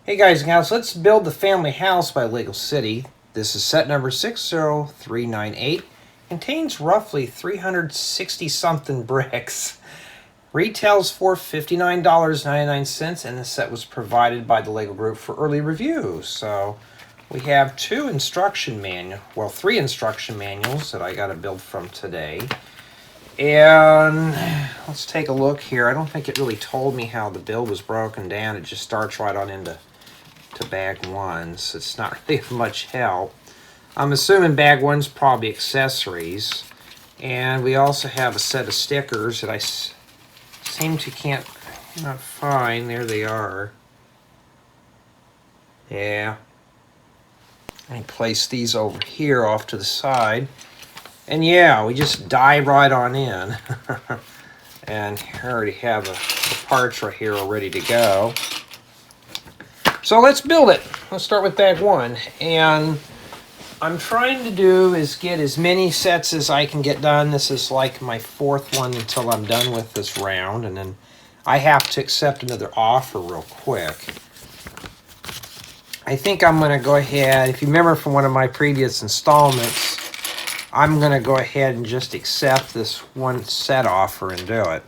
Hey guys and gals, let's build the family house by Lego City. This is set number 60398. Contains roughly 360 something bricks. Retails for $59.99, and this set was provided by the Lego Group for early review. So we have three instruction manuals that I got to build from today. And let's take a look here. I don't think it really told me how the build was broken down. It just starts right on into bag one, so it's not really much help. I'm assuming bag one's probably accessories. And we also have a set of stickers that I seem to not find. There they are. Yeah. I place these over here off to the side. And yeah, we just dive right on in. And I already have the parts right here all ready to go. So let's build it. Let's start with bag one. And I'm trying to do is get as many sets as I can get done. This is like my fourth one until I'm done with this round. And then I have to accept another offer real quick. I think I'm going to go ahead. If you remember from one of my previous installments, I'm going to go ahead and just accept this one set offer and do it.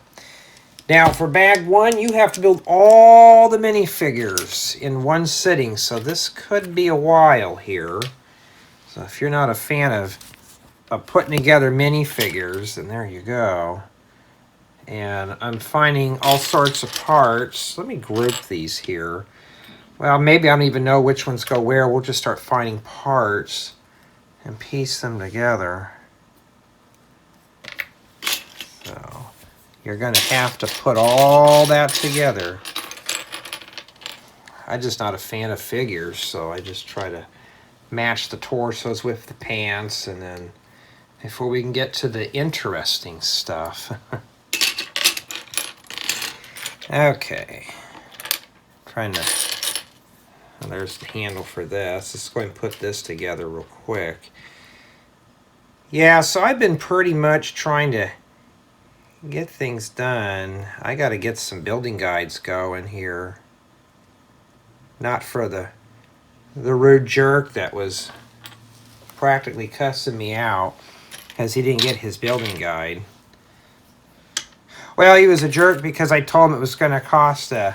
Now, for bag one, you have to build all the minifigures in one sitting, so this could be a while here. So if you're not a fan of putting together minifigures, then there you go. And I'm finding all sorts of parts. Let me group these here. Well, maybe I don't even know which ones go where. We'll just start finding parts and piece them together. So you're going to have to put all that together. I'm just not a fan of figures, so I just try to match the torsos with the pants, and then before we can get to the interesting stuff. Okay. Trying to... Well, there's the handle for this. Let's go and put this together real quick. Yeah, so I've been pretty much trying to get things done. I got to get some building guides going here. Not for the rude jerk that was practically cussing me out because he didn't get his building guide. Well, he was a jerk because I told him it was going to cost an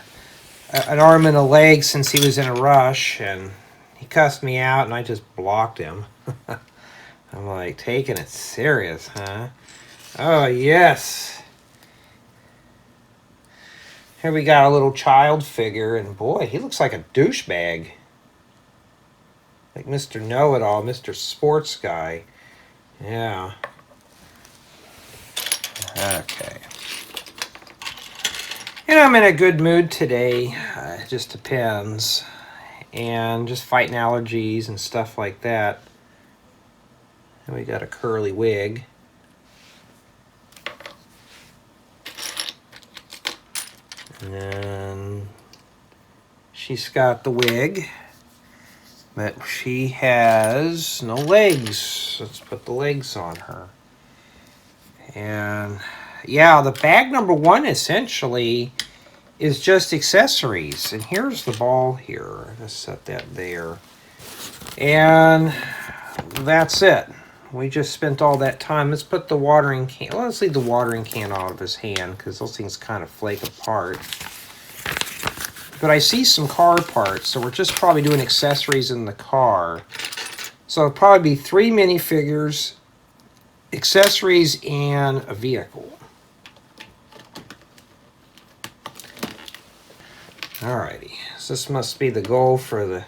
arm and a leg since he was in a rush, and he cussed me out and I just blocked him. I'm like, taking it serious, huh? Oh, yes. Here we got a little child figure, and boy, he looks like a douchebag. Like Mr. Know-It-All, Mr. Sports Guy. Yeah. Okay. And I'm in a good mood today. It just depends. And just fighting allergies and stuff like that. And we got a curly wig. And then she's got the wig. But she has no legs. Let's put the legs on her. And yeah, the bag number one essentially is just accessories. And here's the ball here. Let's set that there. And that's it. We just spent all that time. Let's put the watering can. Well, let's leave the watering can out of his hand because those things kind of flake apart. But I see some car parts, so we're just probably doing accessories in the car. So it'll probably be 3 minifigures, accessories, and a vehicle. Alrighty, so this must be the goal for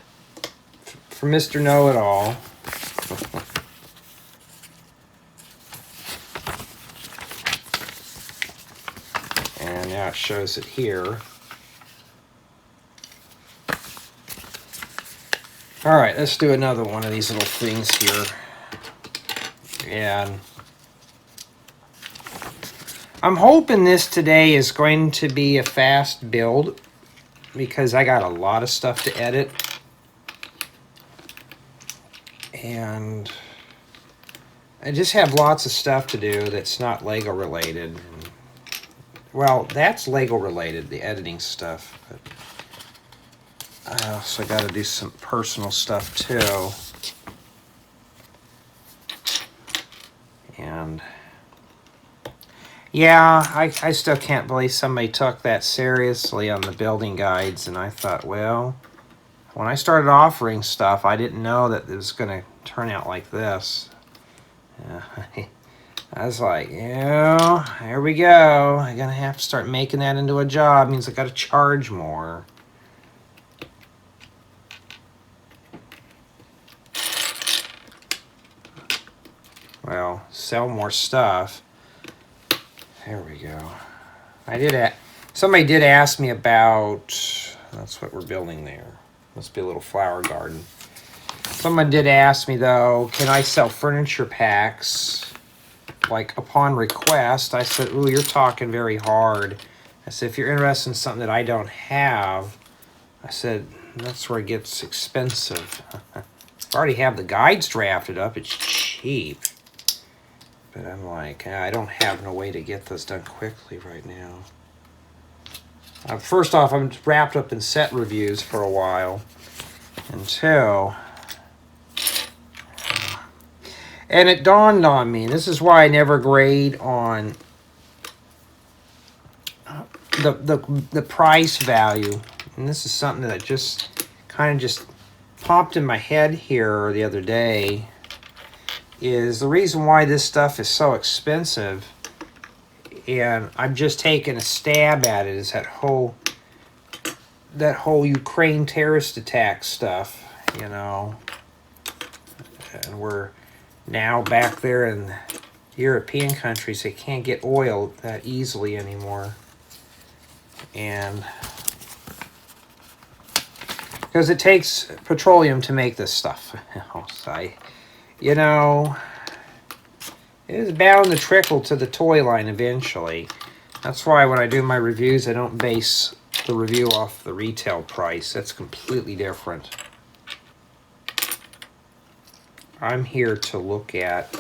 Mr. Know-It-All. And now it shows it here. All right, let's do another one of these little things here. And I'm hoping this today is going to be a fast build because I got a lot of stuff to edit. And I just have lots of stuff to do that's not Lego related. Well, that's Lego related, the editing stuff. But I also got to do some personal stuff too. And yeah, I still can't believe somebody took that seriously on the building guides. And I thought, well, when I started offering stuff, I didn't know that it was going to turn out like this. I was like, yeah, here we go. I'm going to have to start making that into a job. It means I got to charge more. Well, sell more stuff. There we go. Somebody did ask me about, that's what we're building there. Must be a little flower garden. Someone did ask me though, can I sell furniture packs like upon request? I said, ooh, you're talking very hard. I said, if you're interested in something that I don't have, I said, that's where it gets expensive. I already have the guides drafted up. It's cheap. But I'm like, I don't have no way to get this done quickly right now. First off, I'm wrapped up in set reviews for a while. Until... And it dawned on me, this is why I never grade on the price value. And this is something that just kind of just popped in my head here the other day. Is the reason why this stuff is so expensive, and I'm just taking a stab at it, is that whole Ukraine terrorist attack stuff, you know. And we're now back there in European countries, they can't get oil that easily anymore. And because it takes petroleum to make this stuff. You know, it is bound to trickle to the toy line eventually. That's why when I do my reviews, I don't base the review off the retail price. That's completely different. I'm here to look at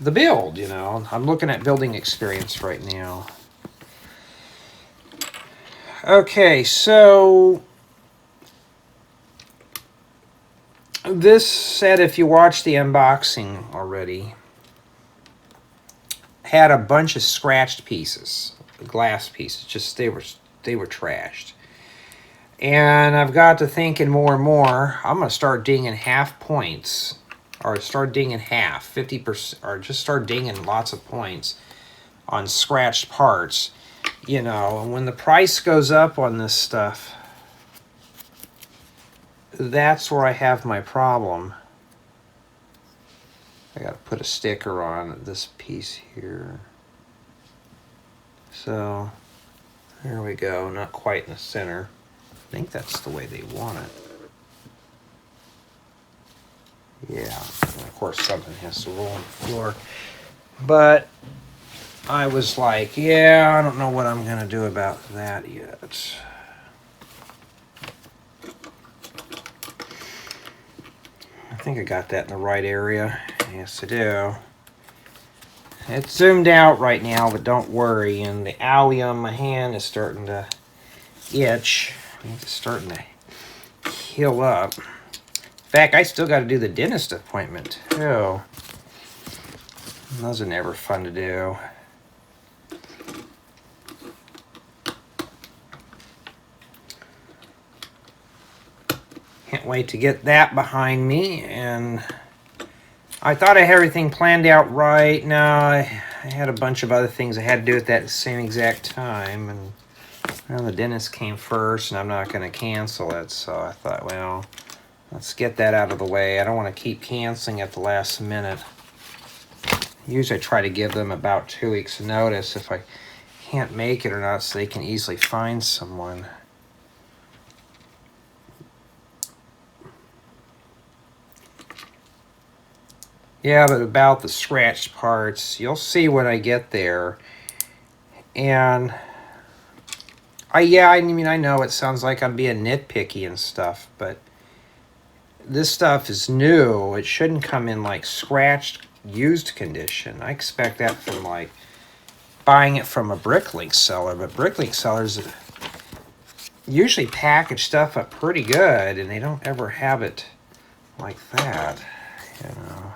the build, you know. I'm looking at building experience right now. Okay, so this set, if you watched the unboxing already, had a bunch of scratched pieces, glass pieces. Just they were trashed. And I've got to thinking more and more, I'm going to start dinging half points, or start dinging half, 50%, or just start dinging lots of points on scratched parts. You know, and when the price goes up on this stuff, that's where I have my problem. I got to put a sticker on this piece here. So, there we go. Not quite in the center. I think that's the way they want it. Yeah, and of course something has to roll on the floor. But I was like, yeah, I don't know what I'm going to do about that yet. I think I got that in the right area. Yes, I do. It's zoomed out right now, but don't worry. And the owie on my hand is starting to itch. It's starting to heal up. In fact, I still got to do the dentist appointment, too. Those are never fun to do. Can't wait to get that behind me. And I thought I had everything planned out right. No, I had a bunch of other things I had to do at that same exact time. And well, the dentist came first, and I'm not going to cancel it. So I thought, well, let's get that out of the way. I don't want to keep canceling at the last minute. Usually I try to give them about 2 weeks notice if I can't make it or not, so they can easily find someone. Yeah, but about the scratched parts, you'll see when I get there. And I mean, I know it sounds like I'm being nitpicky and stuff, but this stuff is new. It shouldn't come in like scratched, used condition. I expect that from like buying it from a bricklink seller, but bricklink sellers, usually package stuff up pretty good, and they don't ever have it like that, you know.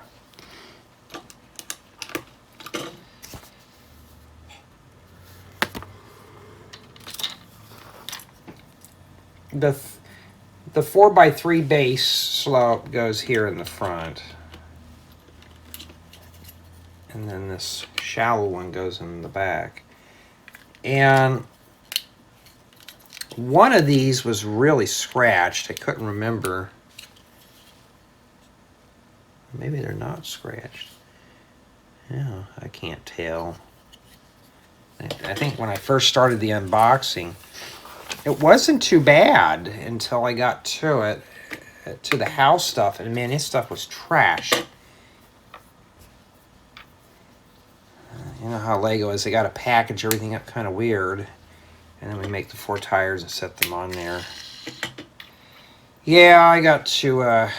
The 4x3 base slope goes here in the front, and then this shallow one goes in the back. And one of these was really scratched. I couldn't remember. Maybe they're not scratched. Yeah, I can't tell. I think when I first started the unboxing, it wasn't too bad until I got to it, to the house stuff, and man, this stuff was trash. You know how Lego is, they got to package everything up kind of weird, and then we make the 4 tires and set them on there. Yeah, I got to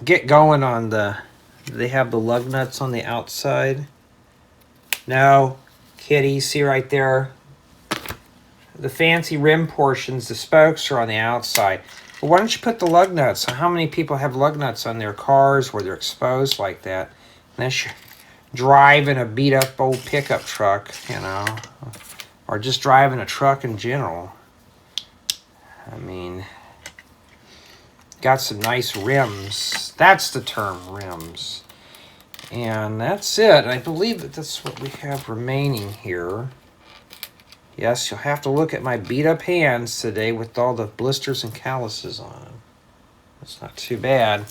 get going on they have the lug nuts on the outside. No, kitty, see right there? The fancy rim portions, the spokes are on the outside. But why don't you put the lug nuts? How many people have lug nuts on their cars where they're exposed like that? Unless you're driving a beat up old pickup truck, you know, or just driving a truck in general. I mean, got some nice rims. That's the term, rims. And that's it. I believe that that's what we have remaining here. Yes, you'll have to look at my beat up hands today with all the blisters and calluses on them. That's not too bad.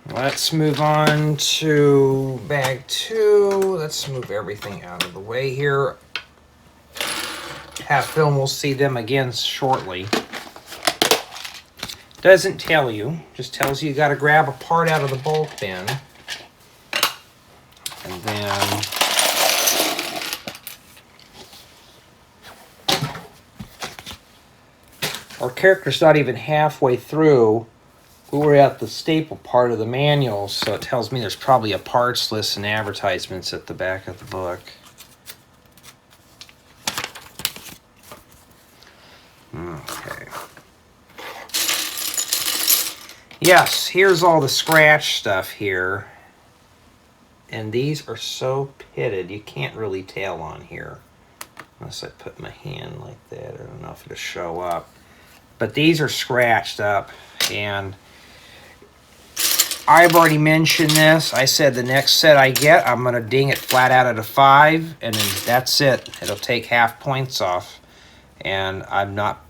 Let's move on to bag 2. Let's move everything out of the way here. Half film, we'll see them again shortly. Doesn't tell you, just tells you got to grab a part out of the bulk bin. And then our character's not even halfway through. We were at the staple part of the manual, so it tells me there's probably a parts list and advertisements at the back of the book. Okay. Yes, here's all the scratch stuff here. And these are so pitted, you can't really tell on here. Unless I put my hand like that, I don't know if it'll show up. But these are scratched up, and I've already mentioned this. I said the next set I get, I'm going to ding it flat out at a 5, and then that's it. It'll take half points off. And I'm not,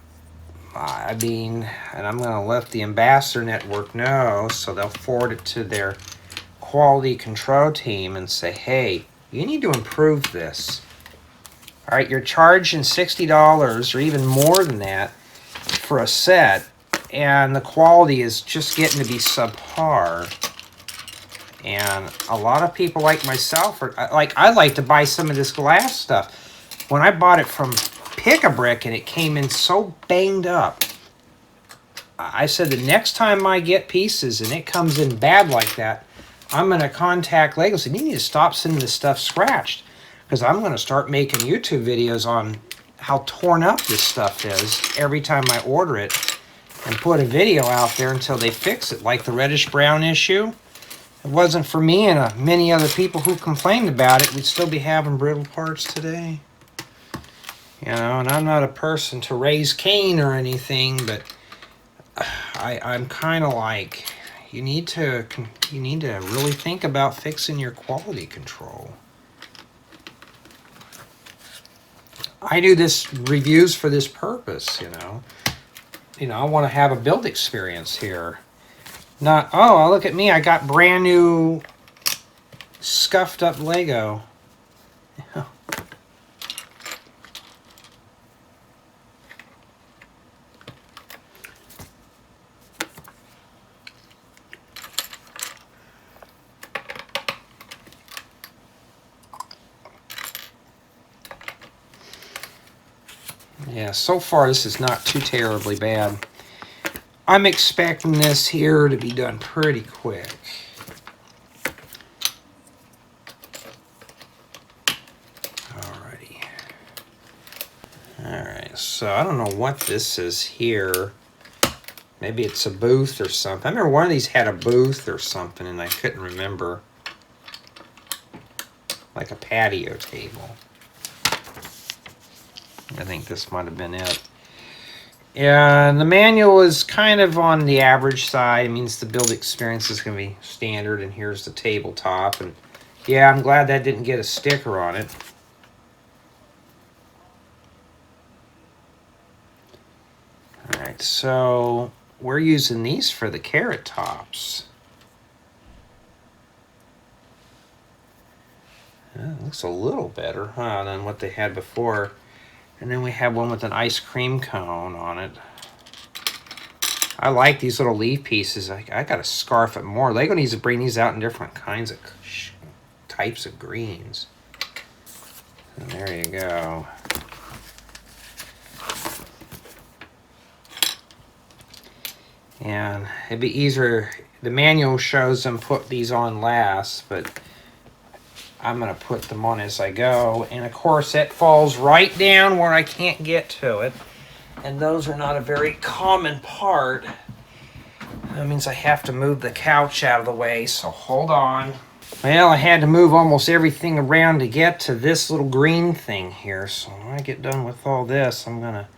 and I'm going to let the Ambassador Network know, so they'll forward it to their quality control team and say, hey, you need to improve this. All right, you're charging $60 or even more than that for a set, and the quality is just getting to be subpar. And a lot of people like myself, I like to buy some of this glass stuff. When I bought it from Pick-a-Brick and it came in so banged up, I said the next time I get pieces and it comes in bad like that, I'm going to contact Lego and say, you need to stop sending this stuff scratched, because I'm going to start making YouTube videos on how torn up this stuff is every time I order it, and put a video out there until they fix it, like the reddish brown issue. If it wasn't for me and many other people who complained about it, we'd still be having brittle parts today. You know, and I'm not a person to raise Cain or anything, but I'm kind of like, you need to really think about fixing your quality control. I do this reviews for this purpose, you know. I want to have a build experience here. Not, oh, look at me, I got brand new scuffed up Lego. Yeah, so far this is not too terribly bad. I'm expecting this here to be done pretty quick. Alrighty. Alright, so I don't know what this is here. Maybe it's a booth or something. I remember one of these had a booth or something and I couldn't remember. Like a patio table. I think this might have been it. Yeah, the manual is kind of on the average side. It means the build experience is going to be standard, and here's the tabletop. And yeah, I'm glad that didn't get a sticker on it. Alright, so we're using these for the carrot tops. It looks a little better, huh, than what they had before. And then we have one with an ice cream cone on it. I like these little leaf pieces. I gotta scarf it more. Lego needs to bring these out in different kinds of types of greens. And there you go. And it'd be easier. The manual shows them put these on last, but I'm going to put them on as I go. And of course, that falls right down where I can't get to it. And those are not a very common part. That means I have to move the couch out of the way, so hold on. Well, I had to move almost everything around to get to this little green thing here. So when I get done with all this, I'm going to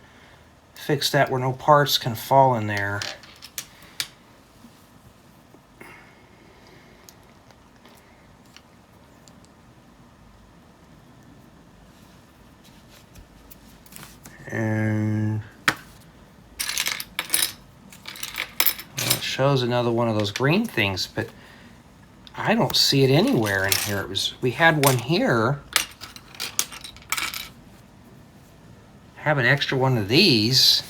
fix that where no parts can fall in there. And well, it shows another one of those green things, but I don't see it anywhere in here. We had one here. Have an extra one of these.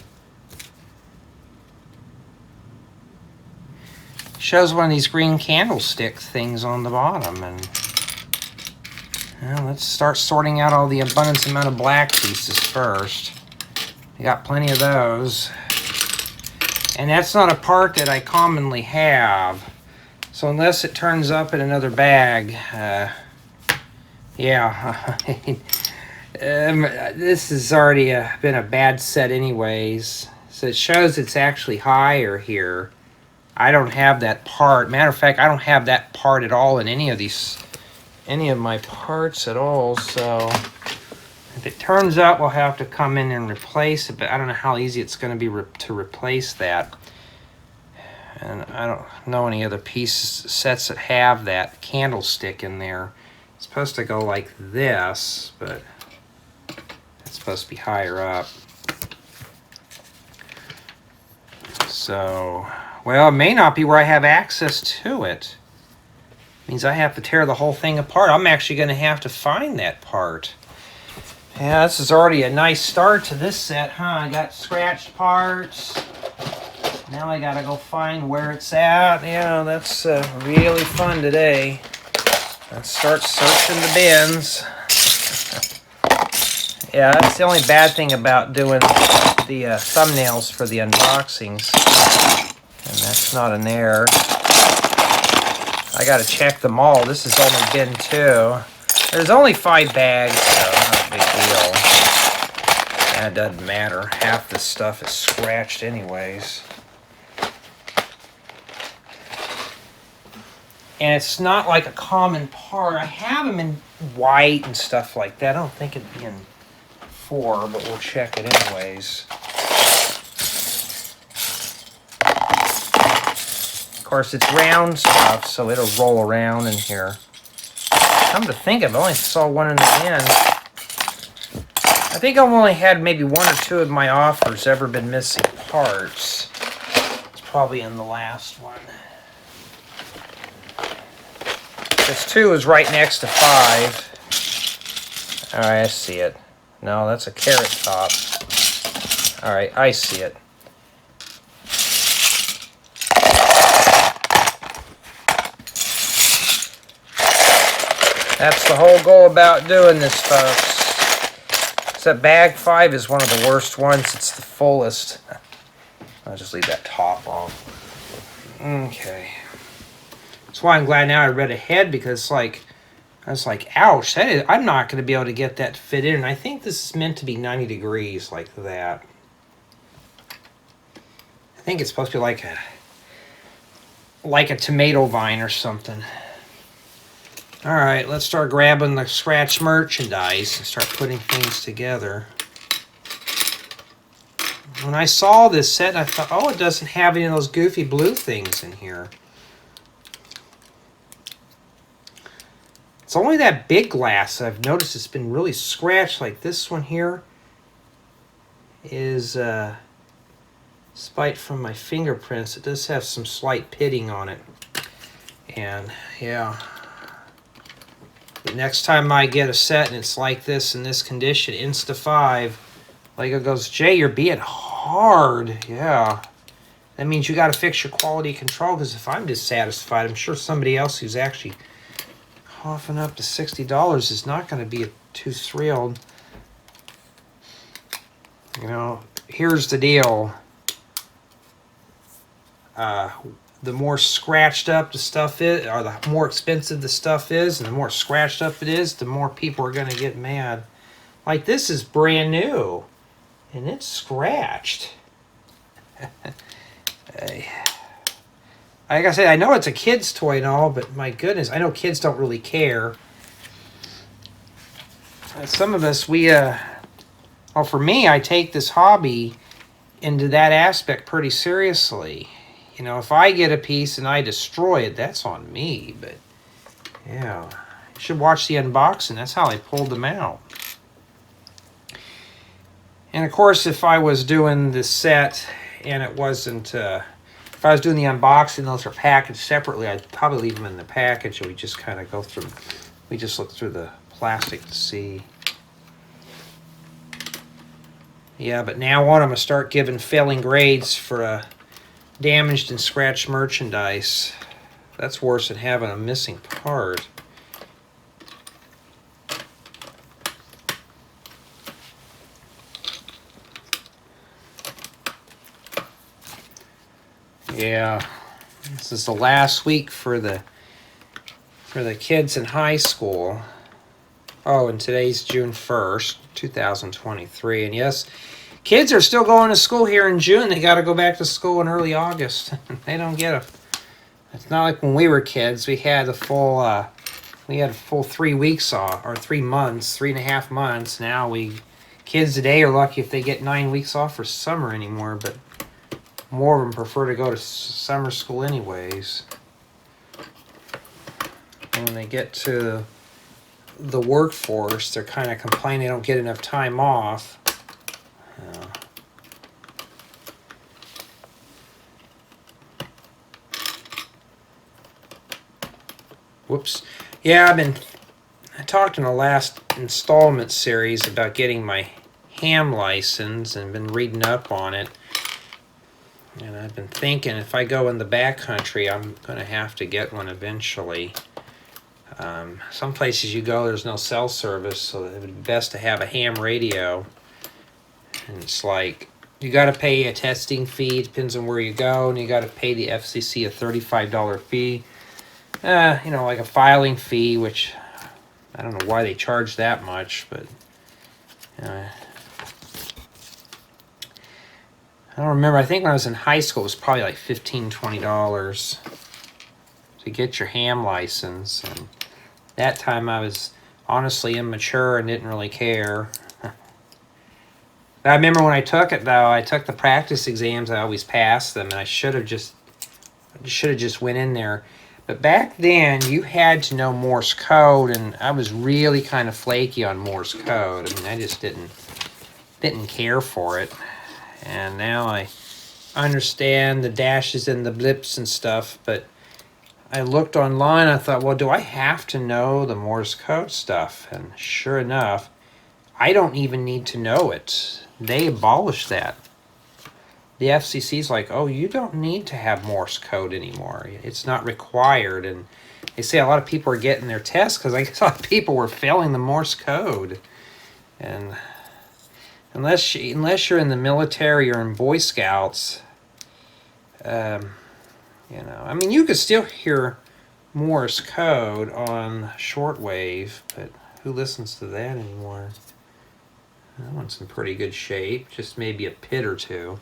Shows one of these green candlestick things on the bottom, and well, let's start sorting out all the abundance amount of black pieces first. We got plenty of those. And that's not a part that I commonly have. So unless it turns up in another bag, yeah. This has already been a bad set anyways. So it shows it's actually higher here. I don't have that part. Matter of fact, I don't have that part at all in any of my parts at all. So if it turns up, we'll have to come in and replace it, but I don't know how easy it's going to be to replace that. And I don't know any other sets that have that candlestick in there. It's supposed to go like this, but it's supposed to be higher up. So, well, it may not be where I have access to it. Means I have to tear the whole thing apart. I'm actually going to have to find that part. Yeah, this is already a nice start to this set, huh? I got scratched parts. Now I gotta go find where it's at. Yeah, that's really fun today. Let's start searching the bins. Yeah, that's the only bad thing about doing the thumbnails for the unboxings. And that's not an error. I gotta check them all. This has only been 2. There's only 5 bags, so not a big deal. That doesn't matter. Half this stuff is scratched anyways. And it's not like a common part. I have them in white and stuff like that. I don't think it'd be in 4, but we'll check it anyways. Of course, it's round stuff, so it'll roll around in here. Come to think of it, I only saw one in the end. I think I've only had maybe 1 or 2 of my offers ever been missing parts. It's probably in the last one. This 2 is right next to 5. Alright, I see it. No, that's a carrot top. Alright, I see it. That's the whole goal about doing this, folks. Except bag 5 is one of the worst ones. It's the fullest. I'll just leave that top on. Okay. That's why I'm glad now I read ahead, because like I was like, ouch, I'm not going to be able to get that to fit in. And I think this is meant to be 90 degrees like that. I think it's supposed to be like a tomato vine or something. All right, let's start grabbing the scratch merchandise and start putting things together. When I saw this set, I thought, oh, it doesn't have any of those goofy blue things in here. It's only that big glass that I've noticed it's been really scratched. Like this one here is despite from my fingerprints, it does have some slight pitting on it. And yeah, the next time I get a set and it's like this in this condition, Insta5, Lego goes, Jay, you're being hard. Yeah, that means you got to fix your quality control, because if I'm dissatisfied, I'm sure somebody else who's actually coughing up to $60 is not going to be too thrilled. You know, here's the deal. The more scratched up the stuff is, or the more expensive the stuff is, and the more scratched up it is, the more people are going to get mad. Like this is brand new, and it's scratched. Like I said, I know it's a kid's toy and all, but my goodness, I know kids don't really care. Some of us, well, for me, I take this hobby into that aspect pretty seriously. You know, if I get a piece and I destroy it, that's on me. But yeah, you should watch the unboxing. That's how I pulled them out. And of course, if I was doing this set and it wasn't, if I was doing the unboxing, those are packaged separately, I'd probably leave them in the package, and we just kind of go through, we just look through the plastic to see. Yeah, but now on, I'm going to start giving failing grades for damaged and scratched merchandise. That's worse than having a missing part. Yeah, this is the last week for the kids in high school. Oh, and today's June 1st, 2023. And yes, kids are still going to school here in June. They got to go back to school in early August. They don't get it's not like when we were kids. We had a full 3 weeks off, or 3 months, 3.5 months. Now kids today are lucky if they get 9 weeks off for summer anymore, but more of them prefer to go to summer school anyways. And when they get to the workforce, they're kind of complaining they don't get enough time off. Whoops. Yeah, I talked in the last installment series about getting my ham license and been reading up on it. And I've been thinking if I go in the backcountry, I'm going to have to get one eventually. Some places you go, there's no cell service, so it would be best to have a ham radio. And it's like, you got to pay a testing fee, depends on where you go, and you got to pay the FCC a $35 fee. You know, like a filing fee, which I don't know why they charge that much, but I don't remember. I think when I was in high school, it was probably like $15, $20 to get your ham license. And that time I was honestly immature and didn't really care. I remember when I took it, though, I took the practice exams. I always passed them, and I should have just went in there. But back then, you had to know Morse code, and I was really kind of flaky on Morse code. I mean, I just didn't care for it. And now I understand the dashes and the blips and stuff, but I looked online, I thought, well, do I have to know the Morse code stuff? And sure enough, I don't even need to know it. They abolished that. The FCC's like, oh, you don't need to have Morse code anymore. It's not required. And they say a lot of people are getting their tests because I guess a lot of people were failing the Morse code. And unless you're in the military or in Boy Scouts, you know, I mean, you could still hear Morse code on shortwave, but who listens to that anymore? That one's in pretty good shape, just maybe a pit or two.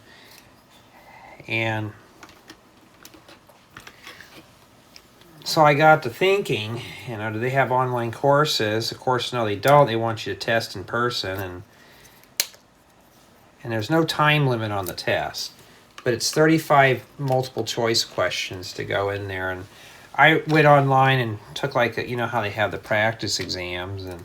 And so I got to thinking, you know, do they have online courses? Of course, no, they don't. They want you to test in person, and there's no time limit on the test. But it's 35 multiple choice questions to go in there. And I went online and took like, you know how they have the practice exams, and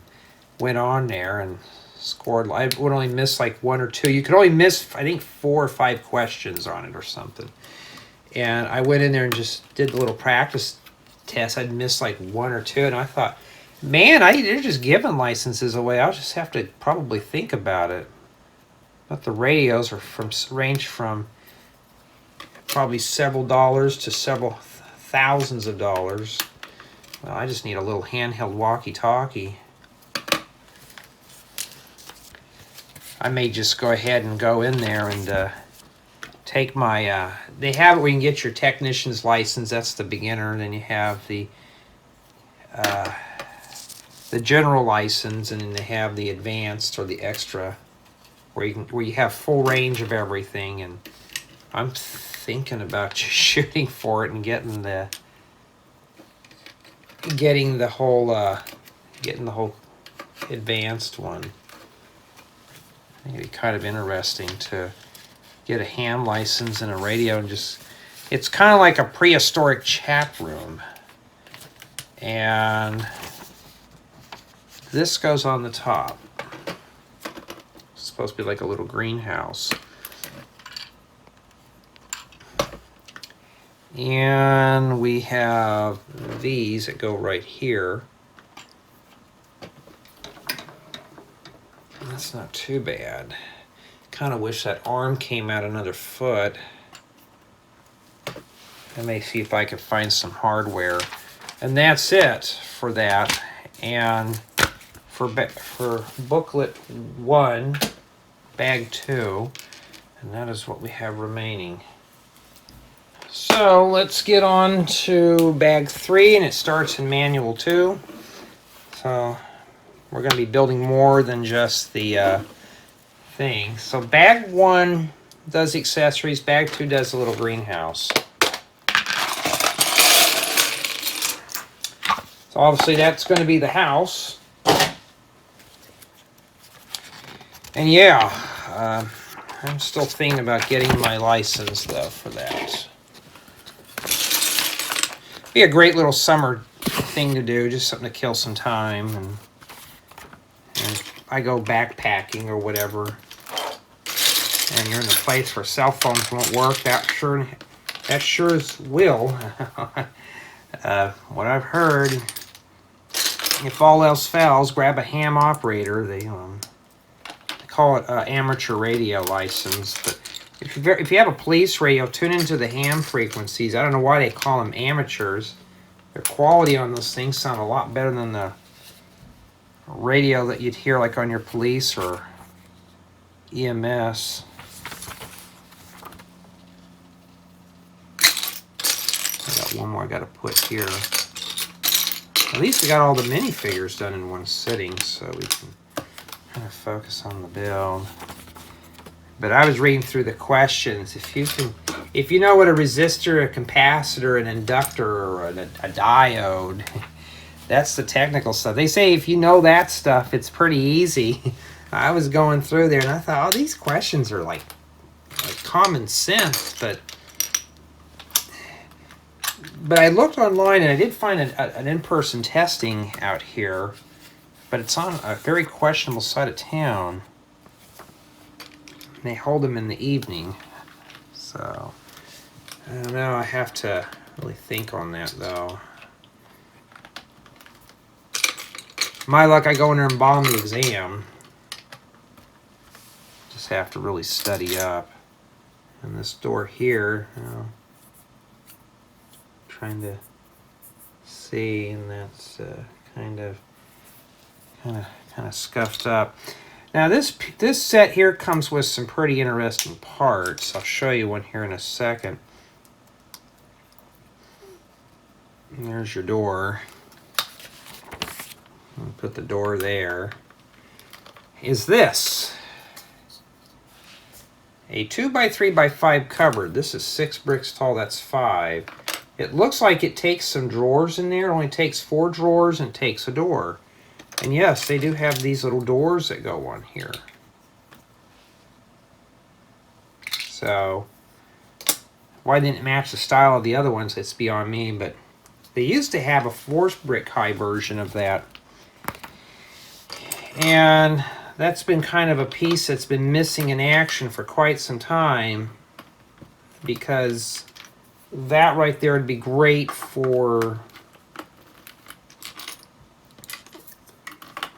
went on there and scored. I would only miss like one or two. You could only miss, I think, 4 or 5 questions on it or something. And I went in there and just did the little practice test. I'd missed like 1 or 2, and I thought, man, they're just giving licenses away. I'll just have to probably think about it. But the radios are range from probably several dollars to several thousands of dollars. Well, I just need a little handheld walkie-talkie. I may just go ahead and go in there and take my, they have it where you can get your technician's license. That's the beginner. And then you have the general license, and then they have the advanced or the extra, where you have full range of everything. And I'm thinking about just shooting for it and getting the whole advanced one. I think it'd be kind of interesting to get a ham license and a radio, and just, it's kind of like a prehistoric chat room. And this goes on the top. It's supposed to be like a little greenhouse. And we have these that go right here. That's not too bad. Kind of wish that arm came out another foot. I may see if I can find some hardware. And that's it for that. And for booklet 1, bag 2, and that is what we have remaining. So let's get on to bag 3, and it starts in manual 2. So we're going to be building more than just the thing. So bag 1 does the accessories, bag 2 does the little greenhouse. So obviously that's going to be the house. And yeah, I'm still thinking about getting my license though for that. Be a great little summer thing to do, just something to kill some time. And I go backpacking or whatever, and you're in a place where cell phones won't work, that sure will. What I've heard, if all else fails, grab a ham operator. They call it amateur radio license. But if you have a police radio, tune into the ham frequencies. I don't know why they call them amateurs. Their quality on those things sound a lot better than the radio that you'd hear like on your police or EMS. I got one more I got to put here. At least we got all the minifigures done in one sitting, so we can kind of focus on the build. But I was reading through the questions. If you know what a resistor, a capacitor, an inductor, or a diode, that's the technical stuff. They say if you know that stuff, it's pretty easy. I was going through there and I thought, oh, these questions are like common sense, but I looked online and I did find an in-person testing out here, but it's on a very questionable side of town. They hold them in the evening, so I don't know. I have to really think on that though. My luck, I go in there and bomb the exam. Just have to really study up. And this door here, trying to see, and that's kind of scuffed up. Now this set here comes with some pretty interesting parts. I'll show you one here in a second. And there's your door. I'll put the door there. Is this a 2x3x5 cupboard? This is 6 bricks tall, that's 5. It looks like it takes some drawers in there. It only takes 4 drawers and takes a door. And yes, they do have these little doors that go on here. So, why didn't it match the style of the other ones? It's beyond me, but they used to have a 4 brick high version of that. And that's been kind of a piece that's been missing in action for quite some time, because that right there would be great for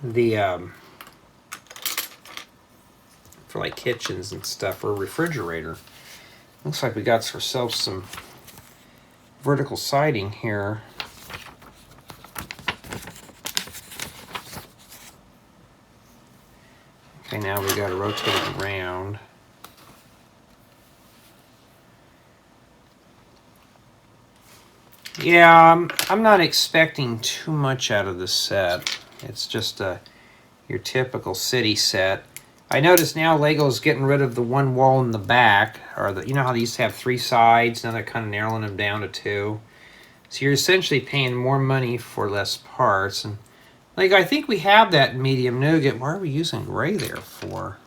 the for like kitchens and stuff, or a refrigerator. Looks like we got ourselves some vertical siding here. Okay, now we got to rotate it around. Yeah, I'm not expecting too much out of this set. It's just your typical city set. I notice now Lego's getting rid of the one wall in the back, or you know how they used to have 3 sides, now they're kind of narrowing them down to 2. So you're essentially paying more money for less parts. And like, I think we have that medium nougat. Why are we using gray there for?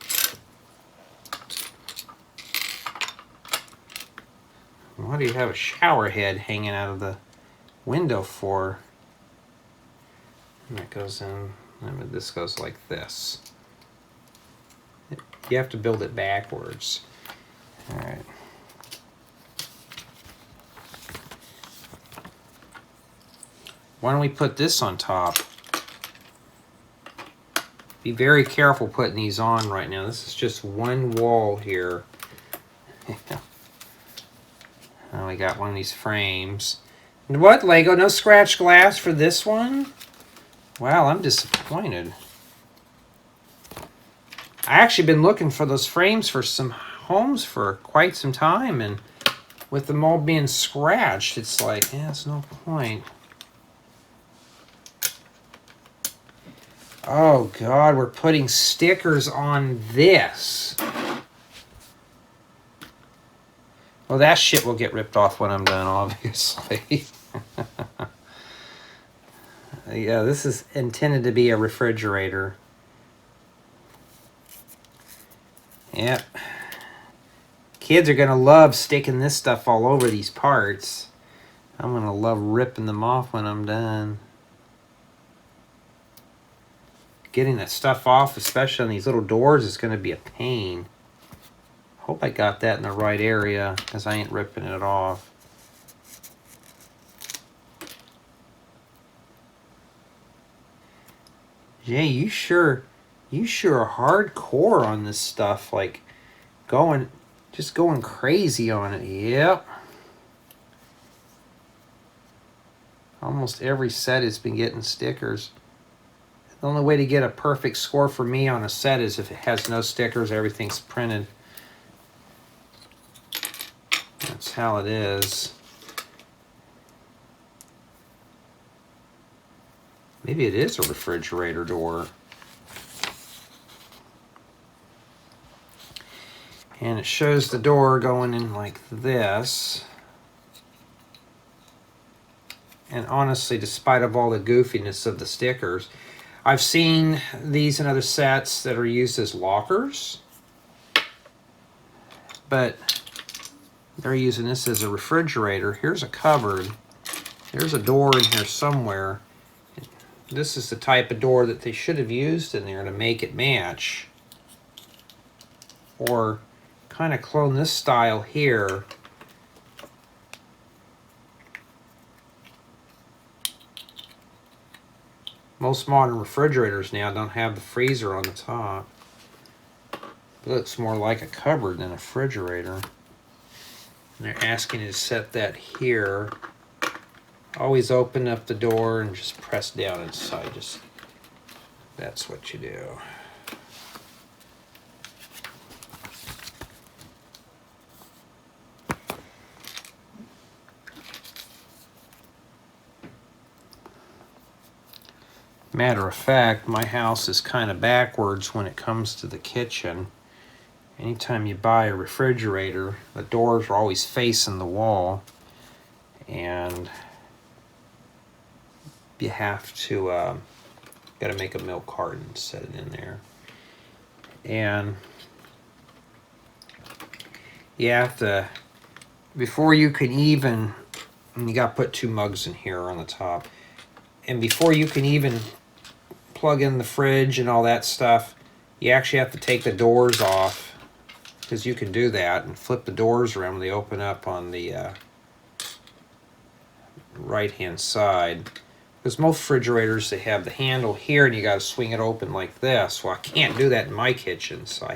Why do you have a shower head hanging out of the window for? And that goes in, and this goes like this. You have to build it backwards. All right. Why don't we put this on top? Be very careful putting these on right now. This is just one wall here. Oh, we got one of these frames. And what, Lego? No scratch glass for this one? Wow, I'm disappointed. I actually been looking for those frames for some homes for quite some time, and with them all being scratched, it's like, yeah, there's no point. Oh God, we're putting stickers on this. Well, that shit will get ripped off when I'm done, obviously. Yeah, this is intended to be a refrigerator. Yep. Kids are going to love sticking this stuff all over these parts. I'm going to love ripping them off when I'm done. Getting that stuff off, especially on these little doors, is going to be a pain. Hope I got that in the right area, because I ain't ripping it off. Jay, you sure are hardcore on this stuff, like just going crazy on it. Yep. Almost every set has been getting stickers. The only way to get a perfect score for me on a set is if it has no stickers, everything's printed. That's how it is. Maybe it is a refrigerator door. And it shows the door going in like this. And honestly, despite of all the goofiness of the stickers, I've seen these in other sets that are used as lockers. But they're using this as a refrigerator. Here's a cupboard. There's a door in here somewhere. This is the type of door that they should have used in there to make it match. Or kind of clone this style here. Most modern refrigerators now don't have the freezer on the top. It looks more like a cupboard than a refrigerator. And they're asking you to set that here. Always open up the door and just press down inside. That's what you do. Matter of fact, my house is kind of backwards when it comes to the kitchen. Anytime you buy a refrigerator, the doors are always facing the wall, and you have to got to make a milk carton, set it in there, and you have to, before you can even, and you got to put 2 mugs in here on the top, and before you can even plug in the fridge and all that stuff, you actually have to take the doors off, because you can do that and flip the doors around when they open up on the right hand side. Because most refrigerators, they have the handle here and you got to swing it open like this. Well, I can't do that in my kitchen, so I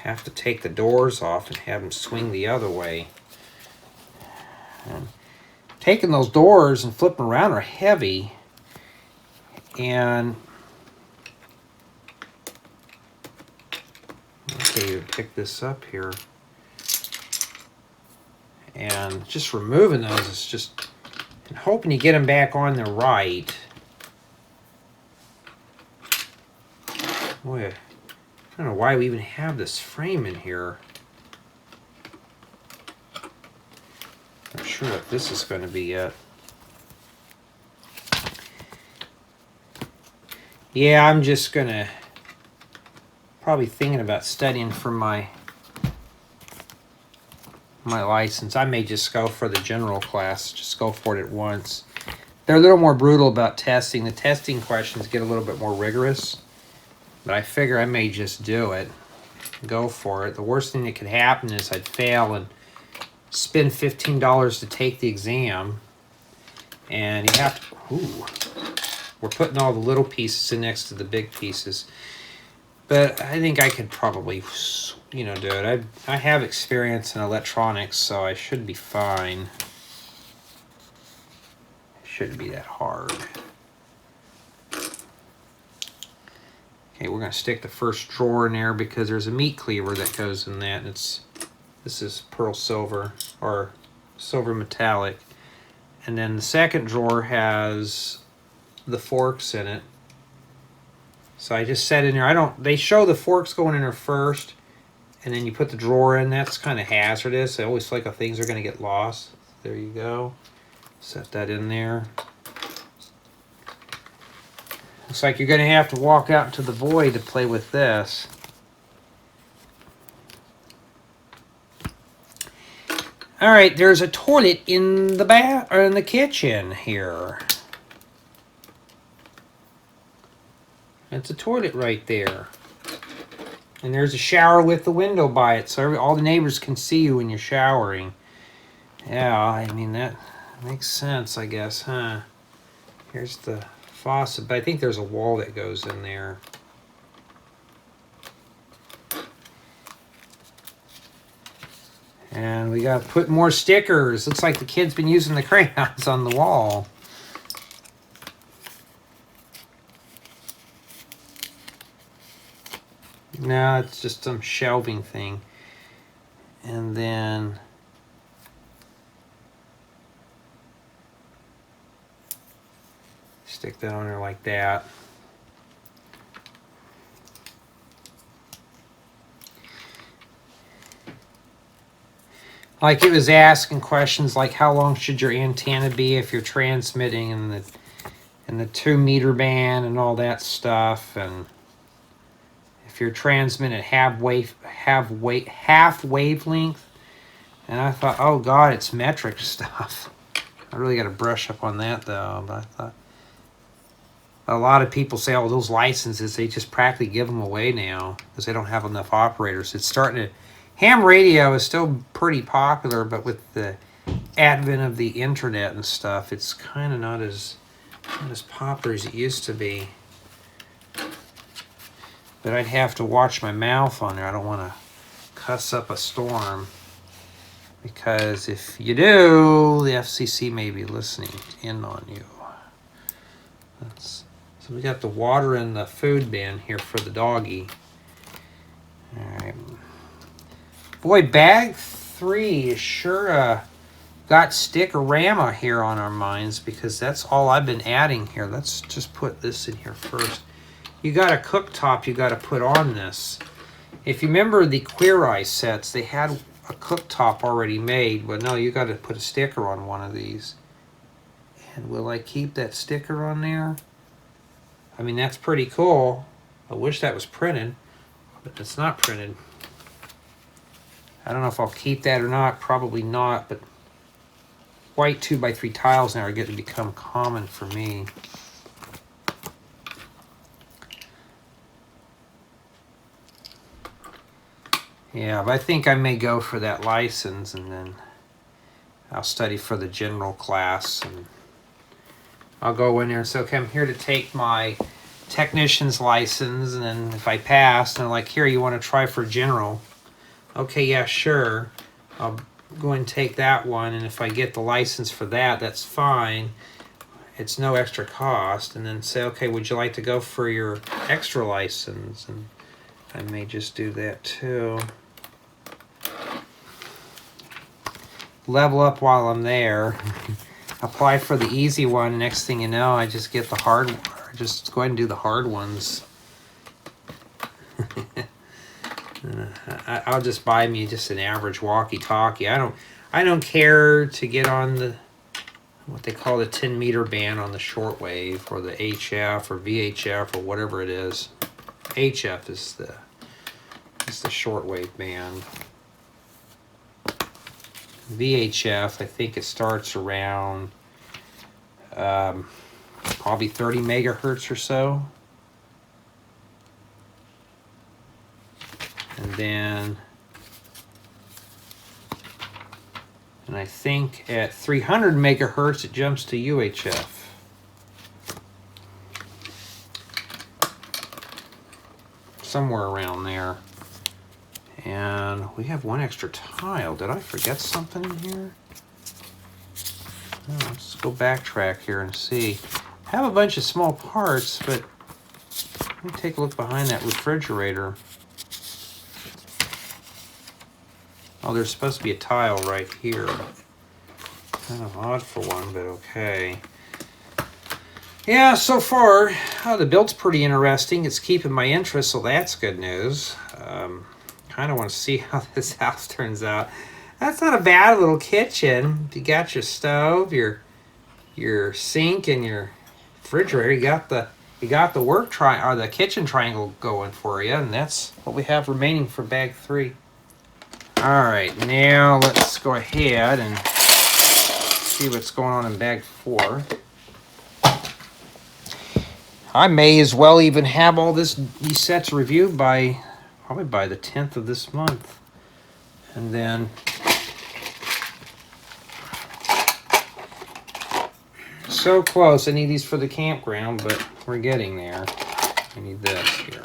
have to take the doors off and have them swing the other way. And taking those doors and flipping around are heavy, and okay, pick this up here, and just removing those is just, and hoping you get them back on the right. Boy, I don't know why we even have this frame in here. Not sure if this is going to be it. Yeah, I'm just gonna probably thinking about studying for my license. I may just go for the general class, just go for it at once. They're a little more brutal about testing. The testing questions get a little bit more rigorous, but I figure I may just do it, go for it. The worst thing that could happen is I'd fail and spend $15 to take the exam, and you have to, ooh, we're putting all the little pieces in next to the big pieces. But I think I could probably, do it. I have experience in electronics, so I should be fine. It shouldn't be that hard. Okay, we're going to stick the first drawer in there because there's a meat cleaver that goes in that. And this is pearl silver or silver metallic. And then the second drawer has the forks in it. So I just set in there. They show the forks going in there first, and then you put the drawer in. That's kind of hazardous. I always feel like things are going to get lost. There you go. Set that in there. Looks like you're going to have to walk out into the void to play with this. All right, there's a toilet in the kitchen here. It's a toilet right there. And there's a shower with the window by it, so all the neighbors can see you when you're showering. Yeah, I mean, that makes sense, I guess, huh? Here's the faucet, but I think there's a wall that goes in there. And we got to put more stickers. Looks like the kid's been using the crayons on the wall. No, it's just some shelving thing. And then stick that on there like that. Like, it was asking questions like how long should your antenna be if you're transmitting in the 2 meter band and all that stuff, and if you're transmitting at half wavelength. And I thought, oh God, it's metric stuff. I really got to brush up on that though. But I thought, a lot of people say, oh, those licenses, they just practically give them away now because they don't have enough operators. It's starting to, ham radio is still pretty popular, but with the advent of the internet and stuff, it's kind of not as popular as it used to be. But I'd have to watch my mouth on there. I don't want to cuss up a storm, because if you do, the FCC may be listening in on you. So we got the water in the food bin here for the doggy. All right. Boy, bag 3 is sure got stick-a-rama here on our minds because that's all I've been adding here. Let's just put this in here first. You got a cooktop you got to put on this. If you remember the Queer Eye sets, they had a cooktop already made, but no, you got to put a sticker on one of these. And will I keep that sticker on there? I mean, that's pretty cool. I wish that was printed, but it's not printed. I don't know if I'll keep that or not. Probably not, but white 2x3 tiles now are getting to become common for me. Yeah, but I think I may go for that license, and then I'll study for the general class, and I'll go in there and say, okay, I'm here to take my technician's license, and then if I pass, and they're like, here, you want to try for general? Okay, yeah, sure. I'll go and take that one, and if I get the license for that, that's fine. It's no extra cost. And then say, okay, would you like to go for your extra license? And I may just do that too. Level up while I'm there. Apply for the easy one. Next thing you know, I just get the hard. Just go ahead and do the hard ones. I'll just buy me just an average walkie-talkie. I don't care to get on the what they call the 10-meter band on the shortwave, or the HF or VHF or whatever it is. HF is the shortwave band. VHF, I think it starts around probably 30 megahertz or so. And I think at 300 megahertz it jumps to UHF. Somewhere around there. And we have one extra tile. Did I forget something in here? Oh, let's go backtrack here and see. I have a bunch of small parts, but let me take a look behind that refrigerator. Oh, there's supposed to be a tile right here. Kind of odd for one, but okay. Yeah, so far, the build's pretty interesting. It's keeping my interest, so that's good news. Kind of want to see how this house turns out. That's not a bad little kitchen. You got your stove, your sink, and your refrigerator. You got the the kitchen triangle going for you, and that's what we have remaining for bag 3. All right, now let's go ahead and see what's going on in bag 4. I may as well even have all these sets reviewed probably by the 10th of this month. And then so close. I need these for the campground, but we're getting there. I need this here.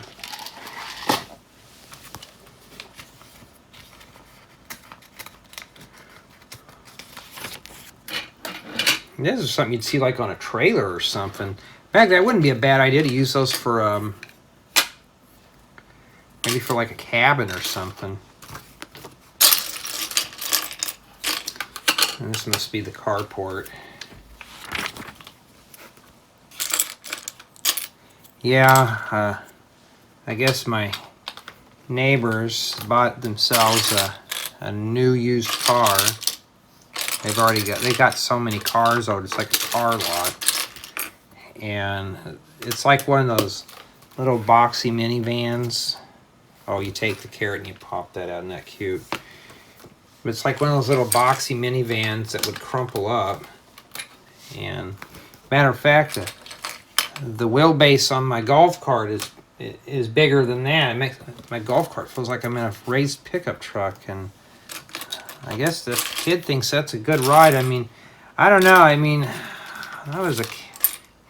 This is something you'd see like on a trailer or something. In fact, that wouldn't be a bad idea to use those for maybe for like a cabin or something. And this must be the carport. Yeah, I guess my neighbors bought themselves a new used car. They got so many cars out, it's like a car lot. And it's like one of those little boxy minivans. Oh, you take the carrot and you pop that out, isn't that cute? But it's like one of those little boxy minivans that would crumple up. And matter of fact, the wheelbase on my golf cart is bigger than that. It makes my golf cart feels like I'm in a raised pickup truck, and I guess the kid thinks that's a good ride. I mean, I don't know. I mean, when I was a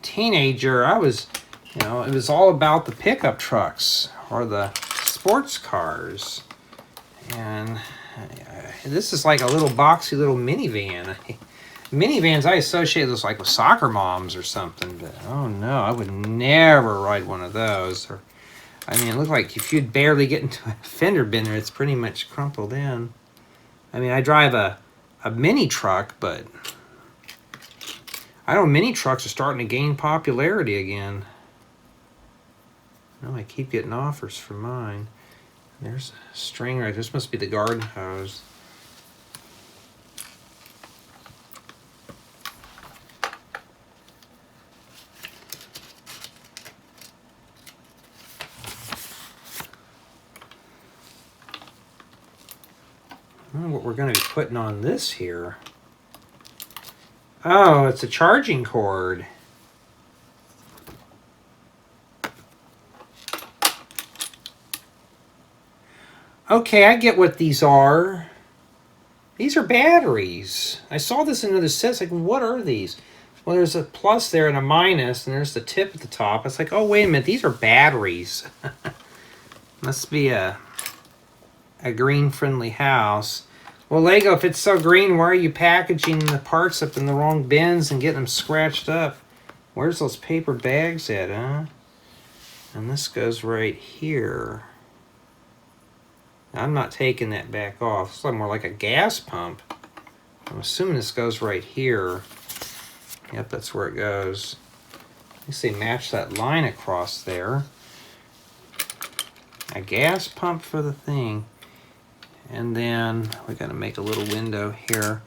teenager, it was all about the pickup trucks or the sports cars. And this is like a little boxy little minivan. Minivans, I associate those like with soccer moms or something. But oh no, I would never ride one of those. Or, I mean, it looked like if you'd barely get into a fender bender, it's pretty much crumpled in. I mean, I drive a a mini truck, but I know mini trucks are starting to gain popularity again. No, I keep getting offers for mine. There's a string right. This must be the garden hose. I don't know what we're going to be putting on this here. Oh, it's a charging cord. Okay, I get what these are. These are batteries. I saw this in another set. It's like, what are these? Well, there's a plus there and a minus, and there's the tip at the top. It's like, oh, wait a minute. These are batteries. Must be a green-friendly house. Well, Lego, if it's so green, why are you packaging the parts up in the wrong bins and getting them scratched up? Where's those paper bags at, huh? And this goes right here. I'm not taking that back off. It's more like a gas pump. I'm assuming this goes right here. Yep, that's where it goes. You see, match that line across there. A gas pump for the thing. And then we got to make a little window here.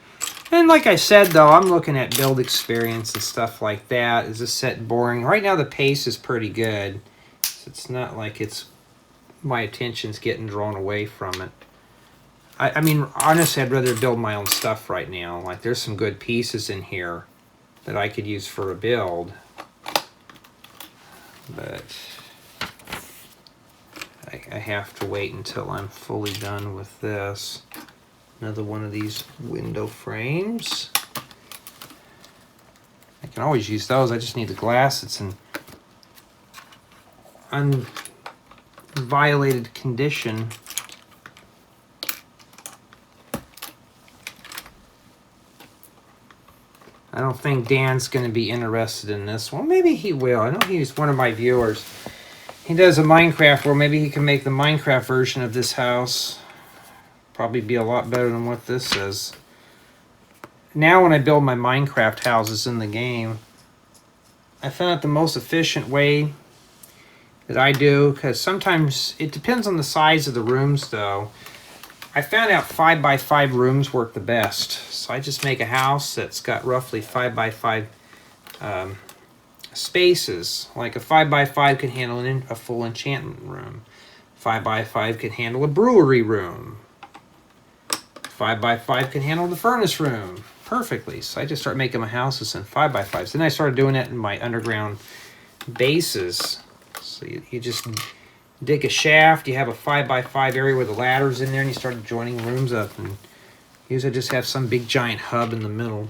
And like I said, though, I'm looking at build experience and stuff like that. Is this set boring? Right now the pace is pretty good. So it's not like it's my attention's getting drawn away from it. I mean, honestly, I'd rather build my own stuff right now. Like, there's some good pieces in here that I could use for a build. But I have to wait until I'm fully done with this. Another one of these window frames. I can always use those. I just need the glass that's in unviolated condition. I don't think Dan's going to be interested in this one. Maybe he will. I know he's one of my viewers. He does a Minecraft world. Maybe he can make the Minecraft version of this house. Probably be a lot better than what this is. Now when I build my Minecraft houses in the game, I found out the most efficient way that I do, because sometimes it depends on the size of the rooms though. I found out 5x5 rooms work the best. So I just make a house that's got roughly 5x5 spaces. Like a 5x5 can handle a full enchantment room. 5x5 can handle a brewery room. 5x5 can handle the furnace room perfectly. So I just start making my houses in 5x5s. Then I started doing that in my underground bases. So you just dig a shaft, you have a 5x5 area with the ladders in there, and you start joining rooms up. And usually just have some big giant hub in the middle.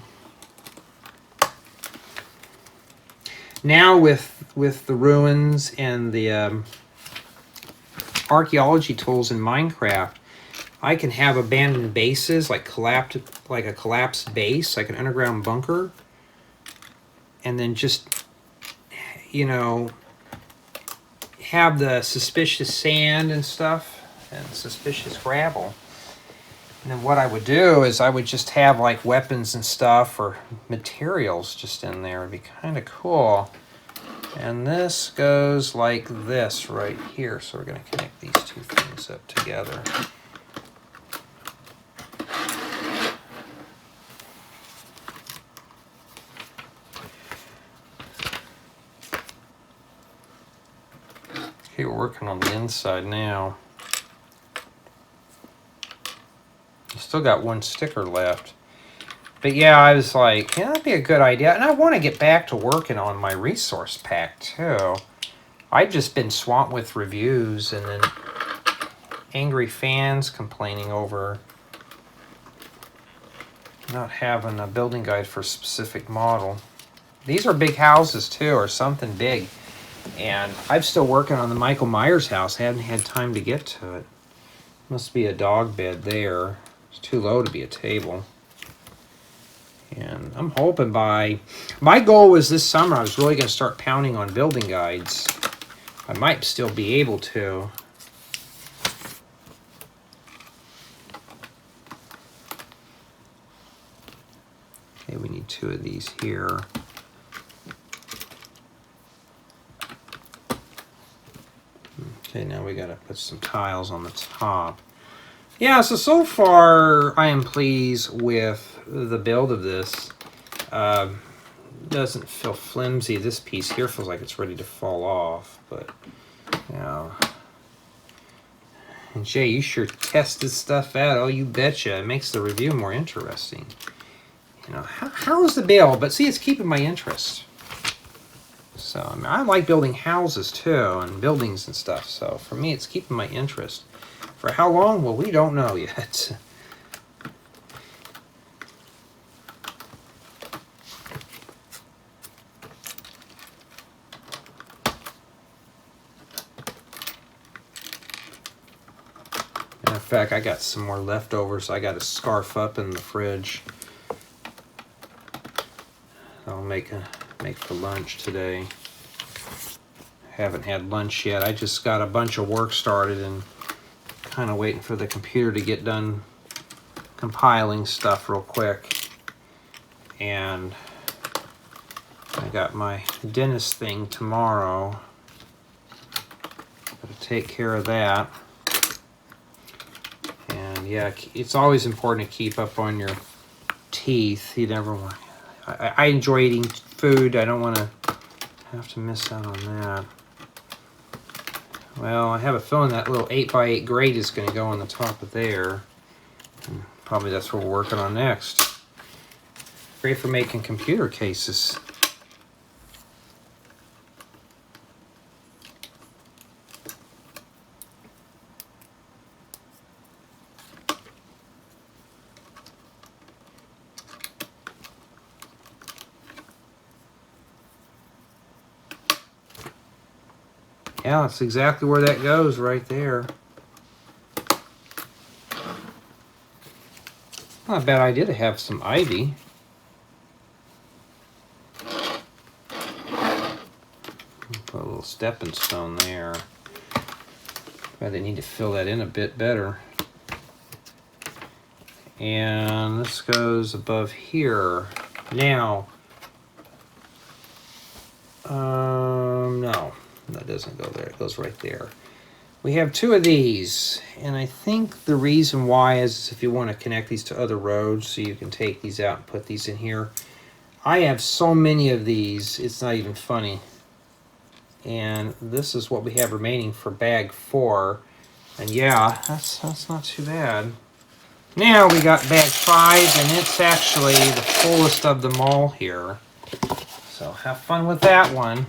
Now with the ruins and the archaeology tools in Minecraft, I can have abandoned bases, like a collapsed base, like an underground bunker, and then just, you know, have the suspicious sand and stuff and suspicious gravel. And then what I would do is I would just have like weapons and stuff or materials just in there. It'd be kind of cool. And this goes like this right here. So we're going to connect these two things up together. Okay, we're working on the inside now. Still got one sticker left. But yeah, I was like, yeah, that'd be a good idea. And I want to get back to working on my resource pack too. I've just been swamped with reviews and then angry fans complaining over not having a building guide for a specific model. These are big houses too, or something big. And I'm still working on the Michael Myers house. I haven't had time to get to it. Must be a dog bed there. It's too low to be a table. And I'm hoping my goal was this summer I was really going to start pounding on building guides. I might still be able to. Okay, we need 2 of these here. Okay, now we gotta put some tiles on the top. Yeah, so far I am pleased with the build of this. Doesn't feel flimsy. This piece here feels like it's ready to fall off, but you know. And Jay, you sure tested stuff out. Oh, you betcha. It makes the review more interesting. You know, how's the build? But see, it's keeping my interest. So I mean, I like building houses too, and buildings and stuff. So for me, it's keeping my interest. For how long? Well, we don't know yet. In fact, I got some more leftovers. I got to scarf up in the fridge. I'll make for lunch today. Haven't had lunch yet. I just got a bunch of work started and kind of waiting for the computer to get done compiling stuff real quick. And I got my dentist thing tomorrow. Gotta take care of that. And yeah, it's always important to keep up on your teeth. You never want. I enjoy eating food. I don't want to have to miss out on that. Well, I have a feeling that little 8x8 grate is going to go on the top of there. And probably that's what we're working on next. Great for making computer cases. Yeah, that's exactly where that goes, right there. Not a bad idea to have some ivy. Put a little stepping stone there. But they need to fill that in a bit better. And this goes above here. Now, no. That doesn't go there. It goes right there. We have 2 of these, and I think the reason why is if you want to connect these to other roads, so you can take these out and put these in here. I have so many of these, it's not even funny. And this is what we have remaining for bag 4. And yeah, that's not too bad. Now we got bag 5, and it's actually the fullest of them all here. So have fun with that one.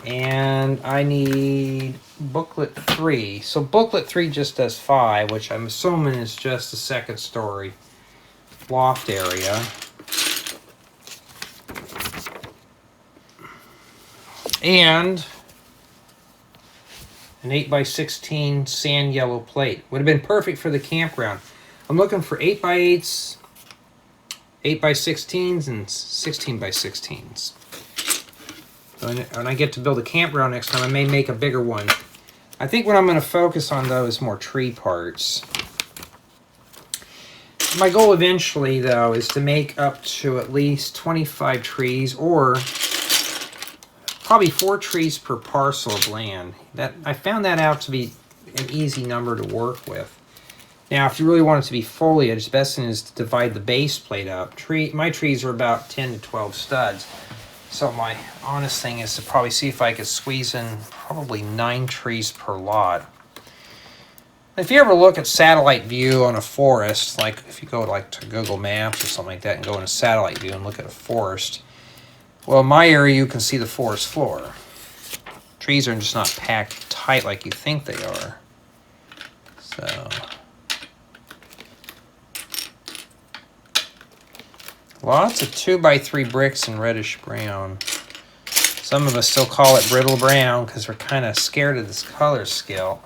And I need booklet 3. So booklet 3 just does 5, which I'm assuming is just the 2nd story loft area. And an 8x16 sand yellow plate. Would have been perfect for the campground. I'm looking for 8x8s, 8x16s, and 16x16s. When I get to build a campground next time, I may make a bigger one. I think what I'm going to focus on, though, is more tree parts. My goal eventually, though, is to make up to at least 25 trees, or probably 4 trees per parcel of land. I found that out to be an easy number to work with. Now, if you really want it to be foliage, the best thing is to divide the base plate up. My trees are about 10 to 12 studs. So my honest thing is to probably see if I could squeeze in probably 9 trees per lot. If you ever look at satellite view on a forest, like if you go to Google Maps or something like that and go in a satellite view and look at a forest, well, in my area you can see the forest floor. Trees are just not packed tight like you think they are. So lots of 2x3 bricks in reddish brown. Some of us still call it brittle brown because we're kind of scared of this color skill,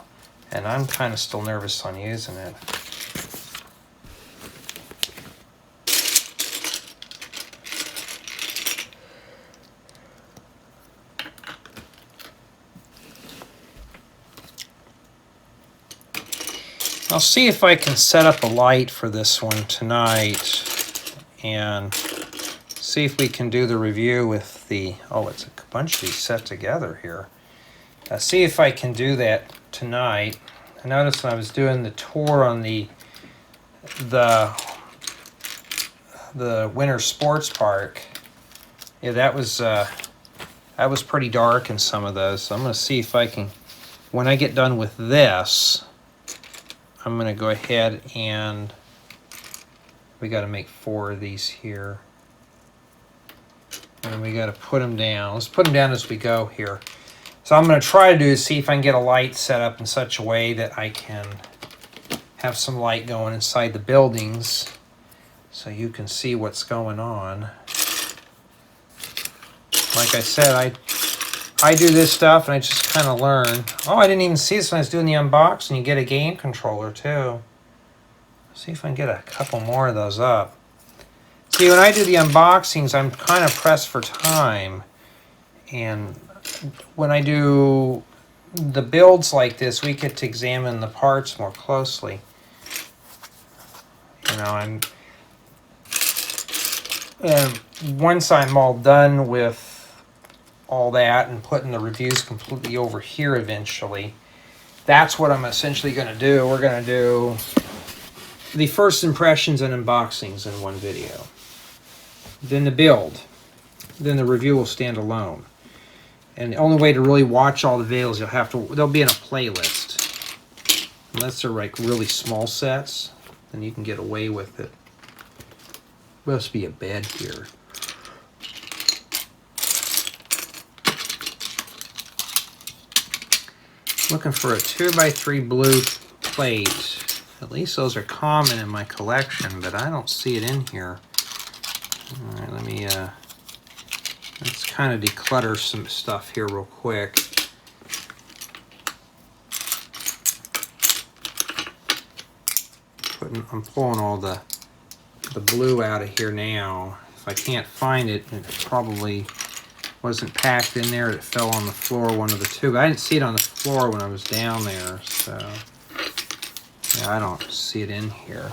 and I'm kind of still nervous on using it. I'll see if I can set up a light for this one tonight and see if we can do the review with the, oh, it's a bunch of these set together here. See if I can do that tonight. I noticed when I was doing the tour on the winter sports park, yeah, that was pretty dark in some of those. So I'm going to see if I can, when I get done with this, I'm going to go ahead and we got to make 4 of these here. And we got to put them down. Let's put them down as we go here. So I'm going to try to do is see if I can get a light set up in such a way that I can have some light going inside the buildings so you can see what's going on. Like I said, I do this stuff and I just kind of learn. Oh, I didn't even see this when I was doing the unboxing. You get a game controller too. See if I can get a couple more of those up. See, when I do the unboxings, I'm kind of pressed for time. And when I do the builds like this, we get to examine the parts more closely. You know, and once I'm all done with all that and putting the reviews completely over here eventually, that's what I'm essentially going to do. We're going to do the first impressions and unboxings in one video. Then the build. Then the review will stand alone. And the only way to really watch all the videos, they'll be in a playlist. Unless they're like really small sets, then you can get away with it. Must be a bed here. Looking for a 2x3 blue plate. At least those are common in my collection, but I don't see it in here. All right, let me let's kind of declutter some stuff here real quick. I'm pulling all the blue out of here now. If I can't find it, it probably wasn't packed in there. It fell on the floor, one of the two. I didn't see it on the floor when I was down there, so yeah, I don't see it in here.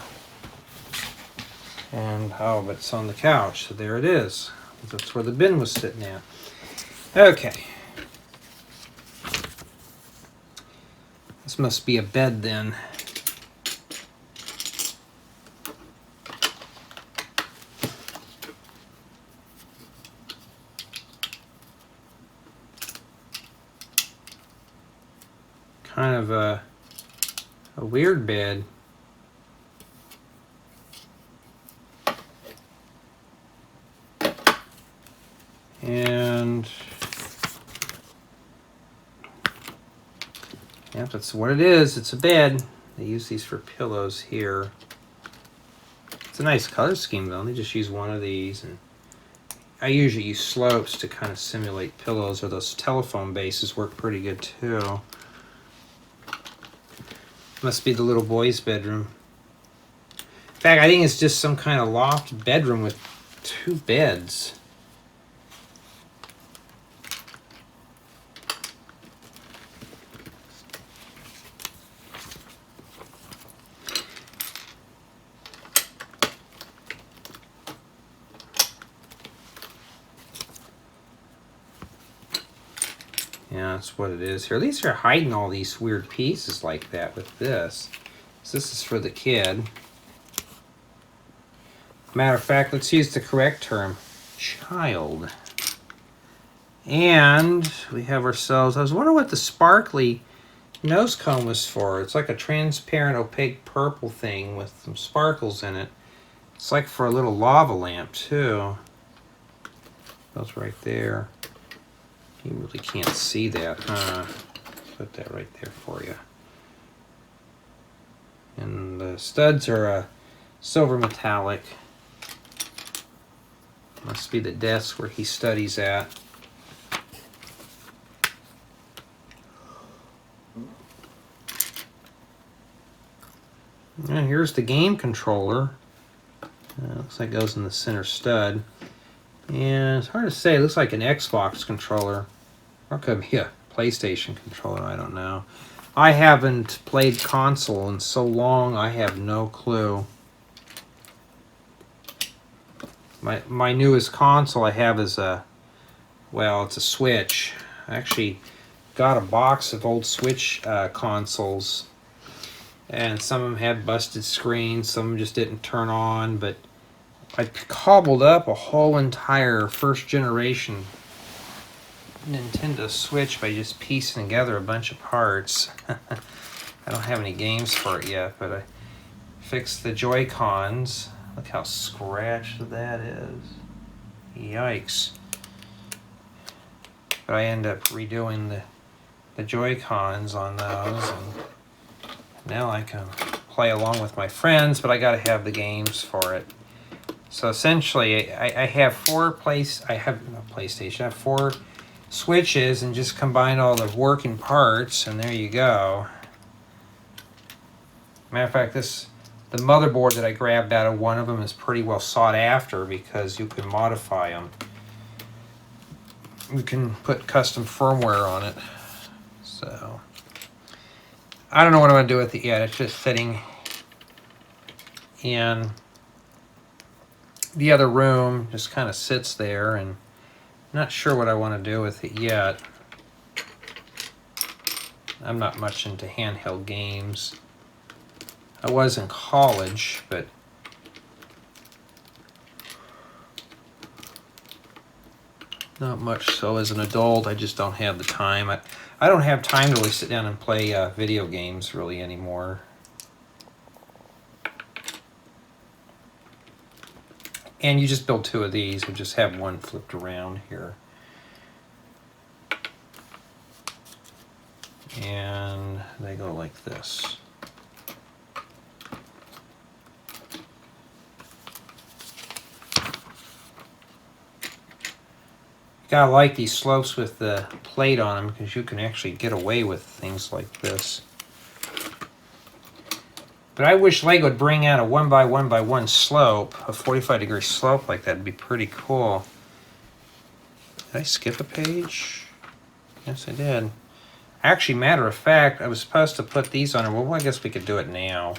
And oh, but it's on the couch, so there it is. That's where the bin was sitting at. Okay. This must be a bed then. Kind of a weird bed. And yeah, that's what it is. It's a bed. They use these for pillows here. It's a nice color scheme though. They just use one of these, and I usually use slopes to kind of simulate pillows, or those telephone bases work pretty good too. Must be the little boy's bedroom. In fact, I think it's just some kind of loft bedroom with 2 beds. Yeah, that's what it is here. At least they're hiding all these weird pieces like that with this. So this is for the kid. Matter of fact, let's use the correct term. Child. And we have ourselves, I was wondering what the sparkly nose cone was for. It's like a transparent opaque purple thing with some sparkles in it. It's like for a little lava lamp too. That's right there. You really can't see that, huh? Put that right there for you. And the studs are a silver metallic. Must be the desk where he studies at. And here's the game controller. Looks like it goes in the center stud. And it's hard to say. It looks like an Xbox controller. Or it could be a PlayStation controller. I don't know. I haven't played console in so long, I have no clue. My newest console I have is it's a Switch. I actually got a box of old Switch consoles, and some of them had busted screens, some of them just didn't turn on, but I cobbled up a whole entire first generation Nintendo Switch by just piecing together a bunch of parts. I don't have any games for it yet, but I fixed the Joy-Cons. Look how scratched that is. Yikes. But I end up redoing the Joy-Cons on those, and now I can play along with my friends, but I gotta have the games for it. So essentially, I have four Switches, and just combine all the working parts, and there you go. Matter of fact, the motherboard that I grabbed out of one of them is pretty well sought after because you can modify them. You can put custom firmware on it. So I don't know what I'm going to do with it yet. It's just sitting in the other room, just kind of sits there, and I'm not sure what I want to do with it yet. I'm not much into handheld games. I was in college, but not much so as an adult. I just don't have the time. I don't have time to really sit down and play video games really anymore. And you just build two of these. We just have one flipped around here. And they go like this. Gotta like these slopes with the plate on them because you can actually get away with things like this. But I wish Lego would bring out a 1x1x1 slope, a 45-degree slope like that. Would be pretty cool. Did I skip a page? Yes, I did. Actually, matter of fact, I was supposed to put these on. Well, I guess we could do it now.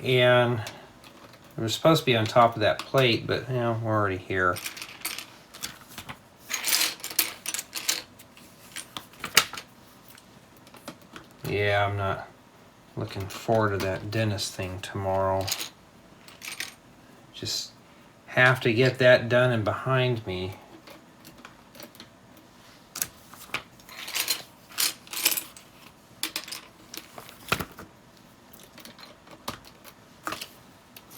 And it was supposed to be on top of that plate, but we're already here. Yeah, I'm not looking forward to that dentist thing tomorrow. Just have to get that done and behind me.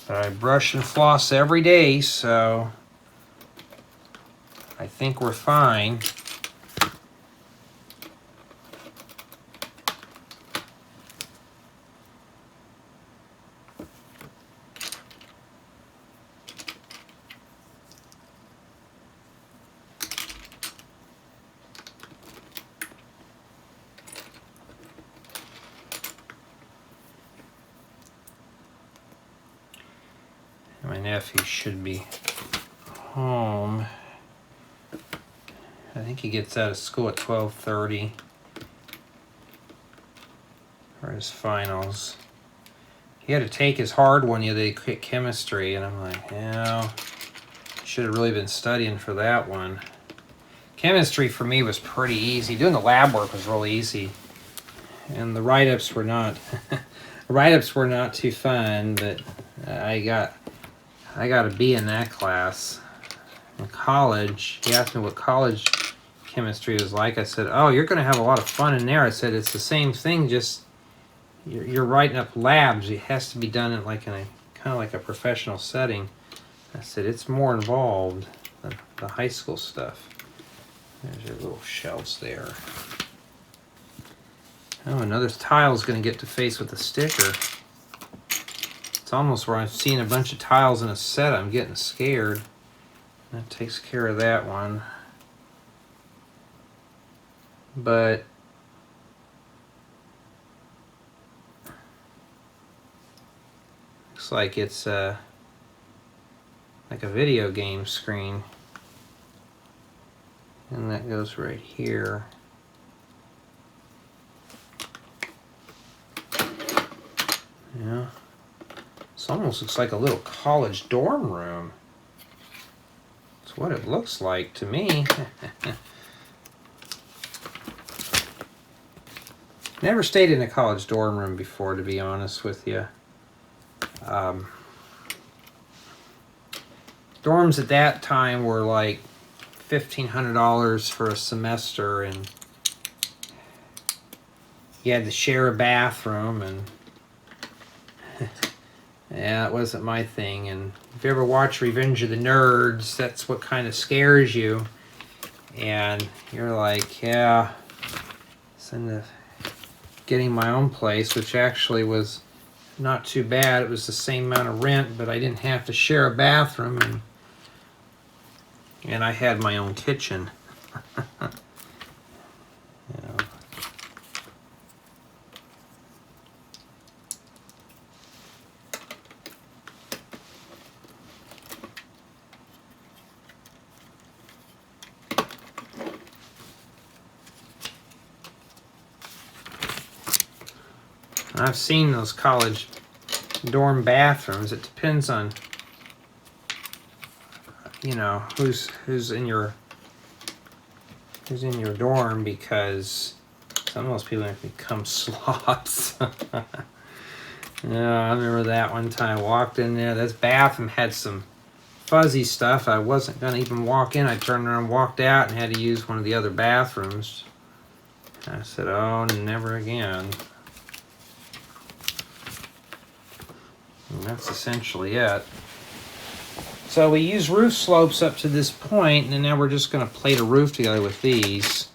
But I brush and floss every day, so I think we're fine. My nephew should be home. I think he gets out of school at 12:30 for his finals. He had to take his hard one the other day, quick chemistry, and I'm like, should have really been studying for that one. Chemistry for me was pretty easy. Doing the lab work was really easy, and the write-ups were not too fun. But I got a B in that class. In college, he asked me what college chemistry was like. I said, "Oh, you're going to have a lot of fun in there." I said, "It's the same thing, just you're writing up labs. It has to be done in kind of like a professional setting." I said, "It's more involved than the high school stuff." There's your little shelves there. Oh, another tile's going to get defaced with a sticker. It's almost where I've seen a bunch of tiles in a set. I'm getting scared. That takes care of that one. But looks like it's like a video game screen. And that goes right here. Yeah. This almost looks like a little college dorm room. That's what it looks like to me. Never stayed in a college dorm room before, to be honest with you. Dorms at that time were like $1,500 for a semester, and you had to share a bathroom, and yeah, it wasn't my thing. And if you ever watch Revenge of the Nerds, that's what kind of scares you. And you're like, yeah, it's into getting my own place, which actually was not too bad. It was the same amount of rent, but I didn't have to share a bathroom, and I had my own kitchen. You know. I've seen those college dorm bathrooms. It depends on, you know, who's in your dorm, because some of those people have become sloths. Yeah, I remember that one time I walked in there. This bathroom had some fuzzy stuff. I wasn't gonna even walk in. I turned around and walked out and had to use one of the other bathrooms. I said, oh, never again. And that's essentially it. So we use roof slopes up to this point, and now we're just going to plate a roof together with these.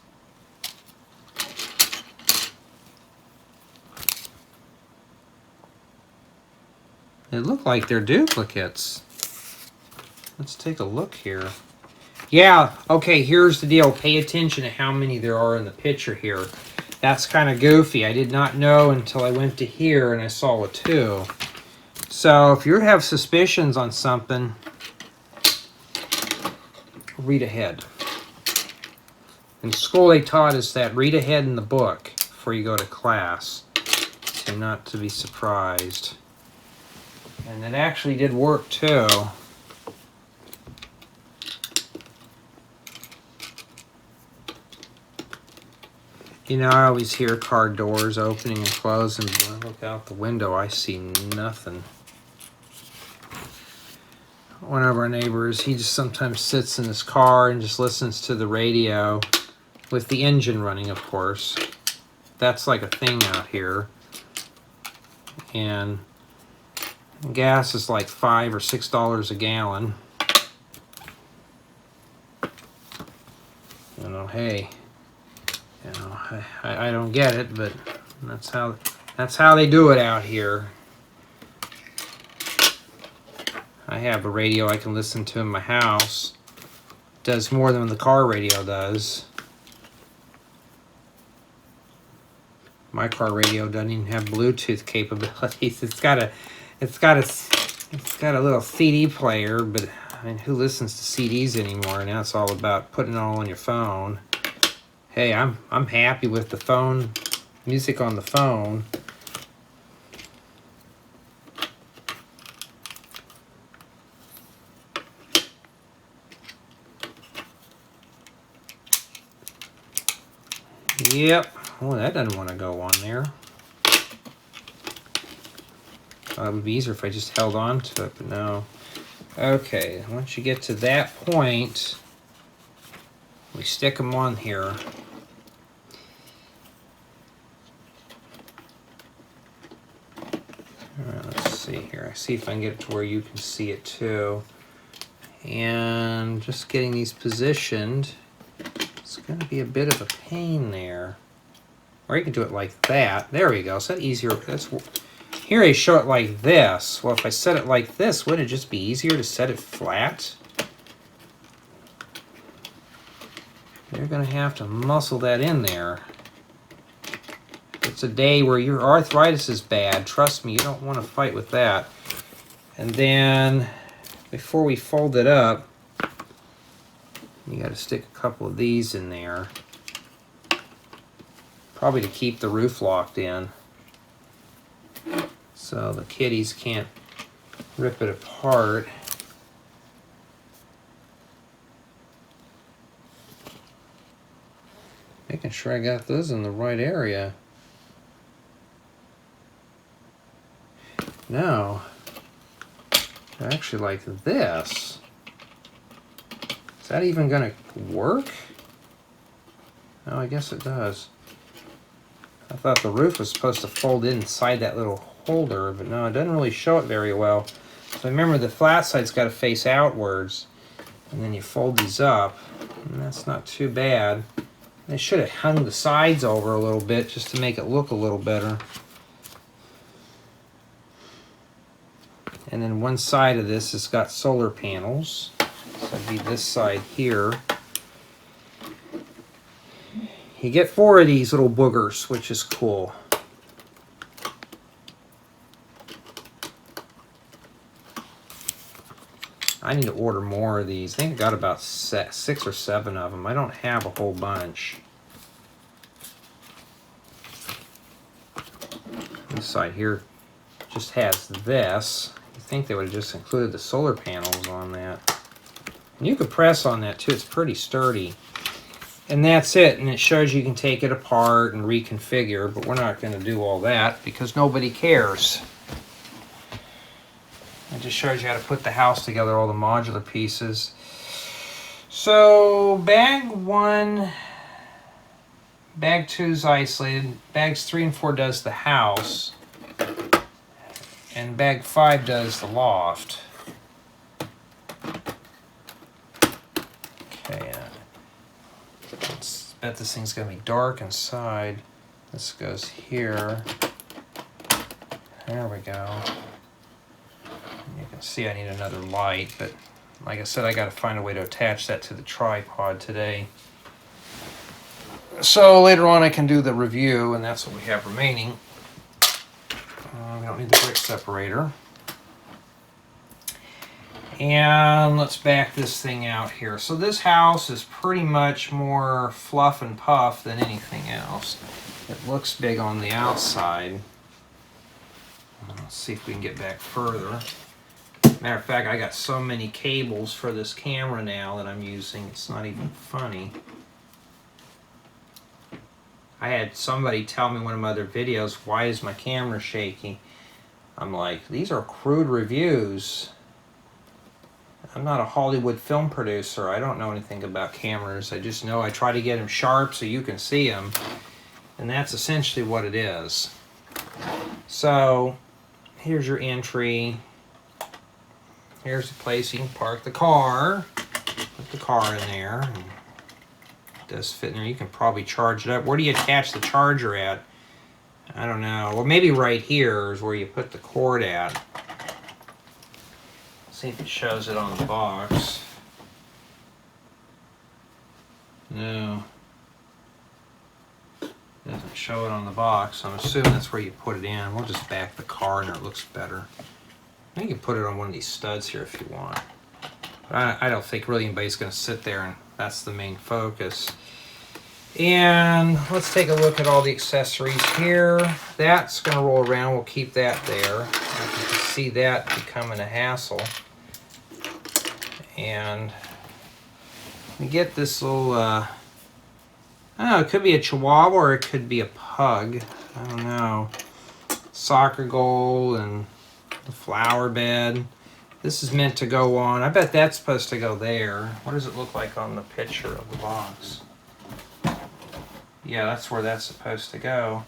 They look like they're duplicates. Let's take a look here. Yeah, okay, here's the deal. Pay attention to how many there are in the picture here. That's kind of goofy. I did not know until I went to here and I saw a 2. So if you have suspicions on something, read ahead. In school they taught us that read ahead in the book before you go to class, so not to be surprised. And it actually did work too. You know, I always hear car doors opening and closing, but when I look out the window I see nothing. One of our neighbors, he just sometimes sits in his car and just listens to the radio with the engine running, of course. That's like a thing out here. And gas is like $5 or $6 a gallon. You know, hey, you know, I don't get it, but that's how they do it out here. I have a radio I can listen to in my house. It does more than the car radio does. My car radio doesn't even have Bluetooth capabilities. It's got a little CD player, but I mean, who listens to CDs anymore? Now it's all about putting it all on your phone. Hey, I'm happy with the phone, music on the phone. Yep. Oh, that doesn't want to go on there. It would be easier if I just held on to it, but no. Okay, once you get to that point, we stick them on here. Alright, let's see here. See if I can get it to where you can see it too. And just getting these positioned, it's going to be a bit of a pain there. Or you can do it like that. There we go. So that's easier. That's here I show it like this. Well, if I set it like this, wouldn't it just be easier to set it flat? You're going to have to muscle that in there. It's a day where your arthritis is bad. Trust me, you don't want to fight with that. And then, before we fold it up, you got to stick a couple of these in there. Probably to keep the roof locked in, so the kitties can't rip it apart. Making sure I got those in the right area. No. Actually, like this. Is that even gonna work? Oh, I guess it does. I thought the roof was supposed to fold inside that little holder, but no, it doesn't really show it very well. So remember, the flat side's got to face outwards, and then you fold these up, and that's not too bad. They should have hung the sides over a little bit just to make it look a little better. And then one side of this has got solar panels. So it'd be this side here. You get 4 of these little boogers, which is cool. I need to order more of these. I think I got about 6 or 7 of them. I don't have a whole bunch. This side here just has this. You think they would have just included the solar panels on that. And you could press on that too. It's pretty sturdy. And that's it. And it shows you can take it apart and reconfigure, but we're not going to do all that because nobody cares. It just shows you how to put the house together, all the modular pieces. So bag 1, bag 2 is isolated. Bags 3 and 4 does the house. And bag 5 does the loft. Okay, let's bet this thing's going to be dark inside. This goes here. There we go. You can see I need another light, but like I said, I got to find a way to attach that to the tripod today. So later on I can do the review, and that's what we have remaining. We don't need the brick separator. And let's back this thing out here. So this house is pretty much more fluff and puff than anything else. It looks big on the outside. Let's see if we can get back further. Matter of fact, I got so many cables for this camera now that I'm using, it's not even funny. I had somebody tell me in one of my other videos, why is my camera shaky? I'm like, these are crude reviews. I'm not a Hollywood film producer. I don't know anything about cameras. I just know I try to get them sharp so you can see them. And that's essentially what it is. So, here's your entry. Here's the place you can park the car. Put the car in there. And it does fit in there. You can probably charge it up. Where do you attach the charger at? I don't know. Well, maybe right here is where you put the cord at. See if it shows it on the box. No. It doesn't show it on the box. I'm assuming that's where you put it in. We'll just back the car in there. It looks better. You can put it on one of these studs here if you want. But I don't think really anybody's going to sit there, and that's the main focus. And let's take a look at all the accessories here. That's going to roll around. We'll keep that there. You can see that becoming a hassle. And we get this little, I don't know, it could be a Chihuahua or it could be a pug. I don't know. Soccer goal and the flower bed. This is meant to go on. I bet that's supposed to go there. What does it look like on the picture of the box? Yeah, that's where that's supposed to go.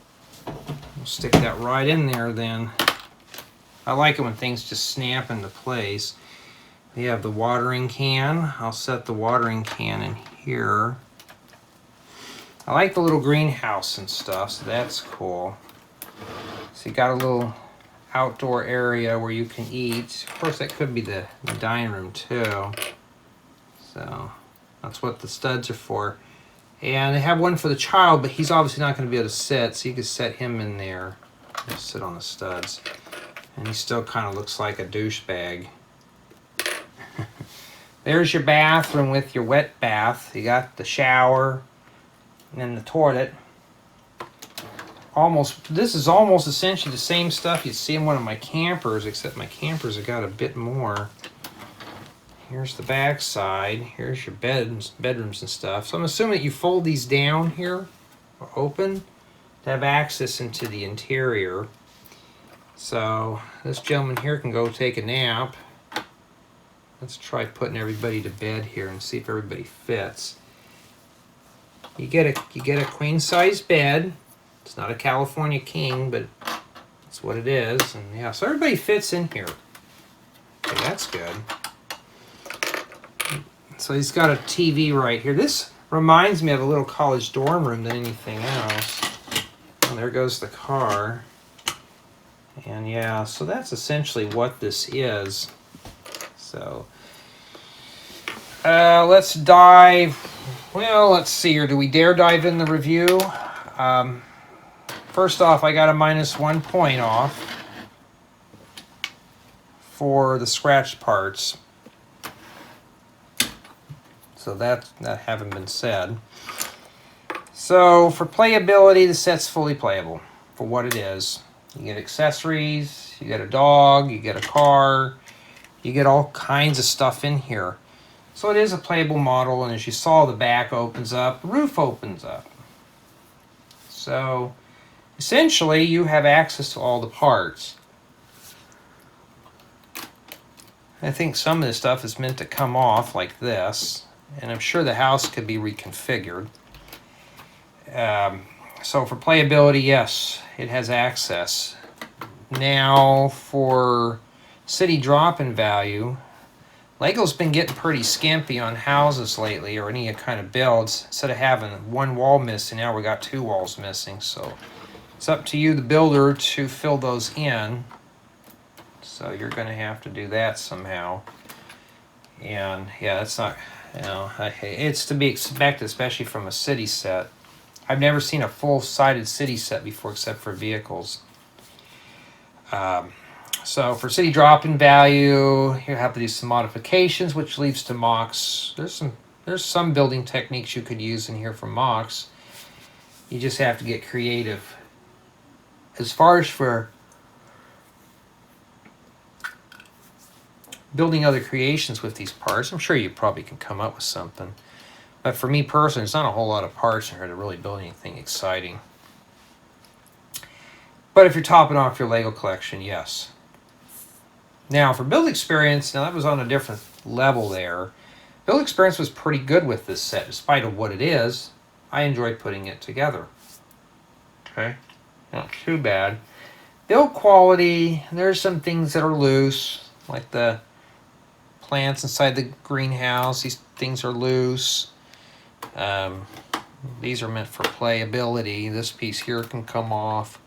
We'll stick that right in there then. I like it when things just snap into place. We have the watering can. I'll set the watering can in here. I like the little greenhouse and stuff, so that's cool. So you got a little outdoor area where you can eat. Of course, that could be the dining room too. So that's what the studs are for. And they have one for the child, but he's obviously not going to be able to sit, so you can set him in there. Just sit on the studs. And he still kind of looks like a douchebag. There's your bathroom with your wet bath. You got the shower and then the toilet. This is almost essentially the same stuff you'd see in one of my campers, except my campers have got a bit more. Here's the back side. Here's your bedrooms and stuff. So I'm assuming that you fold these down here. or open to have access into the interior. So this gentleman here can go take a nap. Let's try putting everybody to bed here and see if everybody fits. You get a queen size bed. It's not a California king, but that's what it is. And yeah, so everybody fits in here. Okay, that's good. So he's got a TV right here. This reminds me of a little college dorm room than anything else. And there goes the car. And yeah, so that's essentially what this is. So let's dive. Well, let's see here. Do we dare dive in the review? First off, I got a -1 point off for the scratched parts. So that having been said. So for playability, the set's fully playable for what it is. You get accessories, you get a dog, you get a car, you get all kinds of stuff in here. So it is a playable model, and as you saw, the back opens up, the roof opens up. So essentially, you have access to all the parts. I think some of this stuff is meant to come off like this, and I'm sure the house could be reconfigured. So for playability, yes, it has access. Now for city drop-in value, Lego's been getting pretty skimpy on houses lately, or any kind of builds. Instead of having one wall missing, now we got 2 walls missing. So it's up to you, the builder, to fill those in. So you're going to have to do that somehow. And yeah, that's not, you know, it's to be expected, especially from a city set. I've never seen a full-sided city set before, except for vehicles. So for city drop-in value, you have to do some modifications, which leads to mocks. There's some building techniques you could use in here for mocks. You just have to get creative. As far as for building other creations with these parts, I'm sure you probably can come up with something. But for me personally, there's not a whole lot of parts in here to really build anything exciting. But if you're topping off your Lego collection, yes. Now for build experience, now that was on a different level there. Build experience was pretty good with this set, despite of what it is. I enjoyed putting it together. Okay, not too bad. Build quality, there's some things that are loose, like the plants inside the greenhouse. These things are loose. These are meant for playability. This piece here can come off.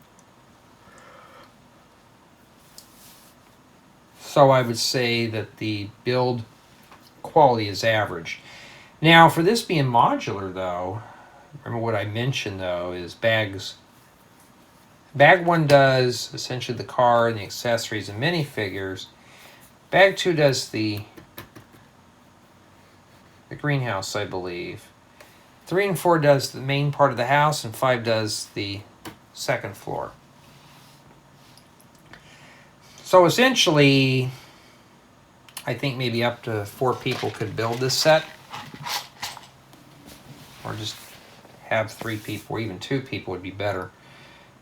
So I would say that the build quality is average. Now for this being modular though, remember what I mentioned though, is bags. Bag 1 does essentially the car and the accessories and minifigures. Bag 2 does the greenhouse, I believe. 3 and 4 does the main part of the house, and 5 does the second floor. So essentially, I think maybe up to 4 people could build this set. Or just have 3 people, or even 2 people would be better.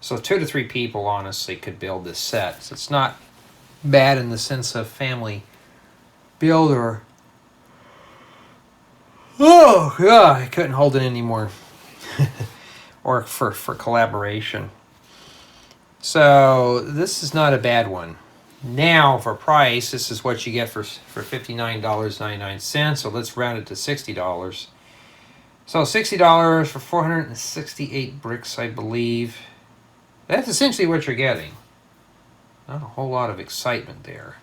So 2 to 3 people, honestly, could build this set. So it's not bad in the sense of family builder. Oh, yeah, I couldn't hold it anymore. Or for collaboration. So this is not a bad one. Now for price, this is what you get for $59.99. So let's round it to $60. So $60 for 468 bricks, I believe. That's essentially what you're getting. Not a whole lot of excitement there.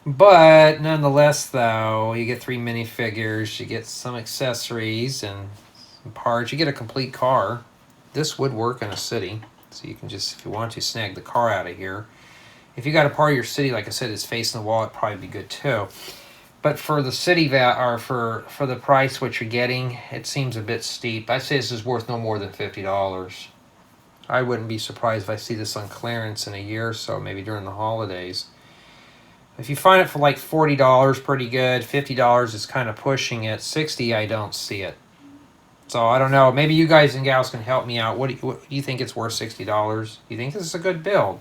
But nonetheless, though, you get 3 minifigures, you get some accessories and some parts. You get a complete car. This would work in a city, so you can just, if you want to, snag the car out of here. If you got a part of your city, like I said, is facing the wall, it'd probably be good too. But for the city or for the price what you're getting, it seems a bit steep. I'd say this is worth no more than $50. I wouldn't be surprised if I see this on clearance in a year or so, maybe during the holidays. If you find it for like $40, pretty good. $50 is kind of pushing it. $60, I don't see it. So I don't know. Maybe you guys and gals can help me out. What do you think it's worth $60? Do you think this is a good build?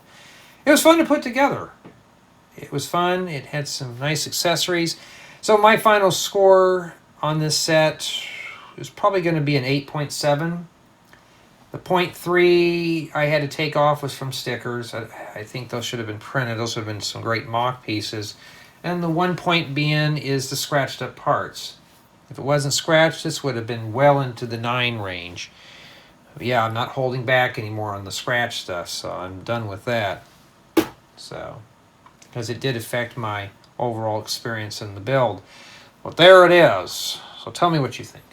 It was fun to put together. It was fun. It had some nice accessories. So my final score on this set is probably going to be an 8.7. The 0.3 I had to take off was from stickers. I think those should have been printed. Those would have been some great mock pieces. And the 1 point being is the scratched up parts. If it wasn't scratched, this would have been well into the 9 range. But yeah, I'm not holding back anymore on the scratch stuff, so I'm done with that. So, because it did affect my overall experience in the build. Well, there it is. So tell me what you think.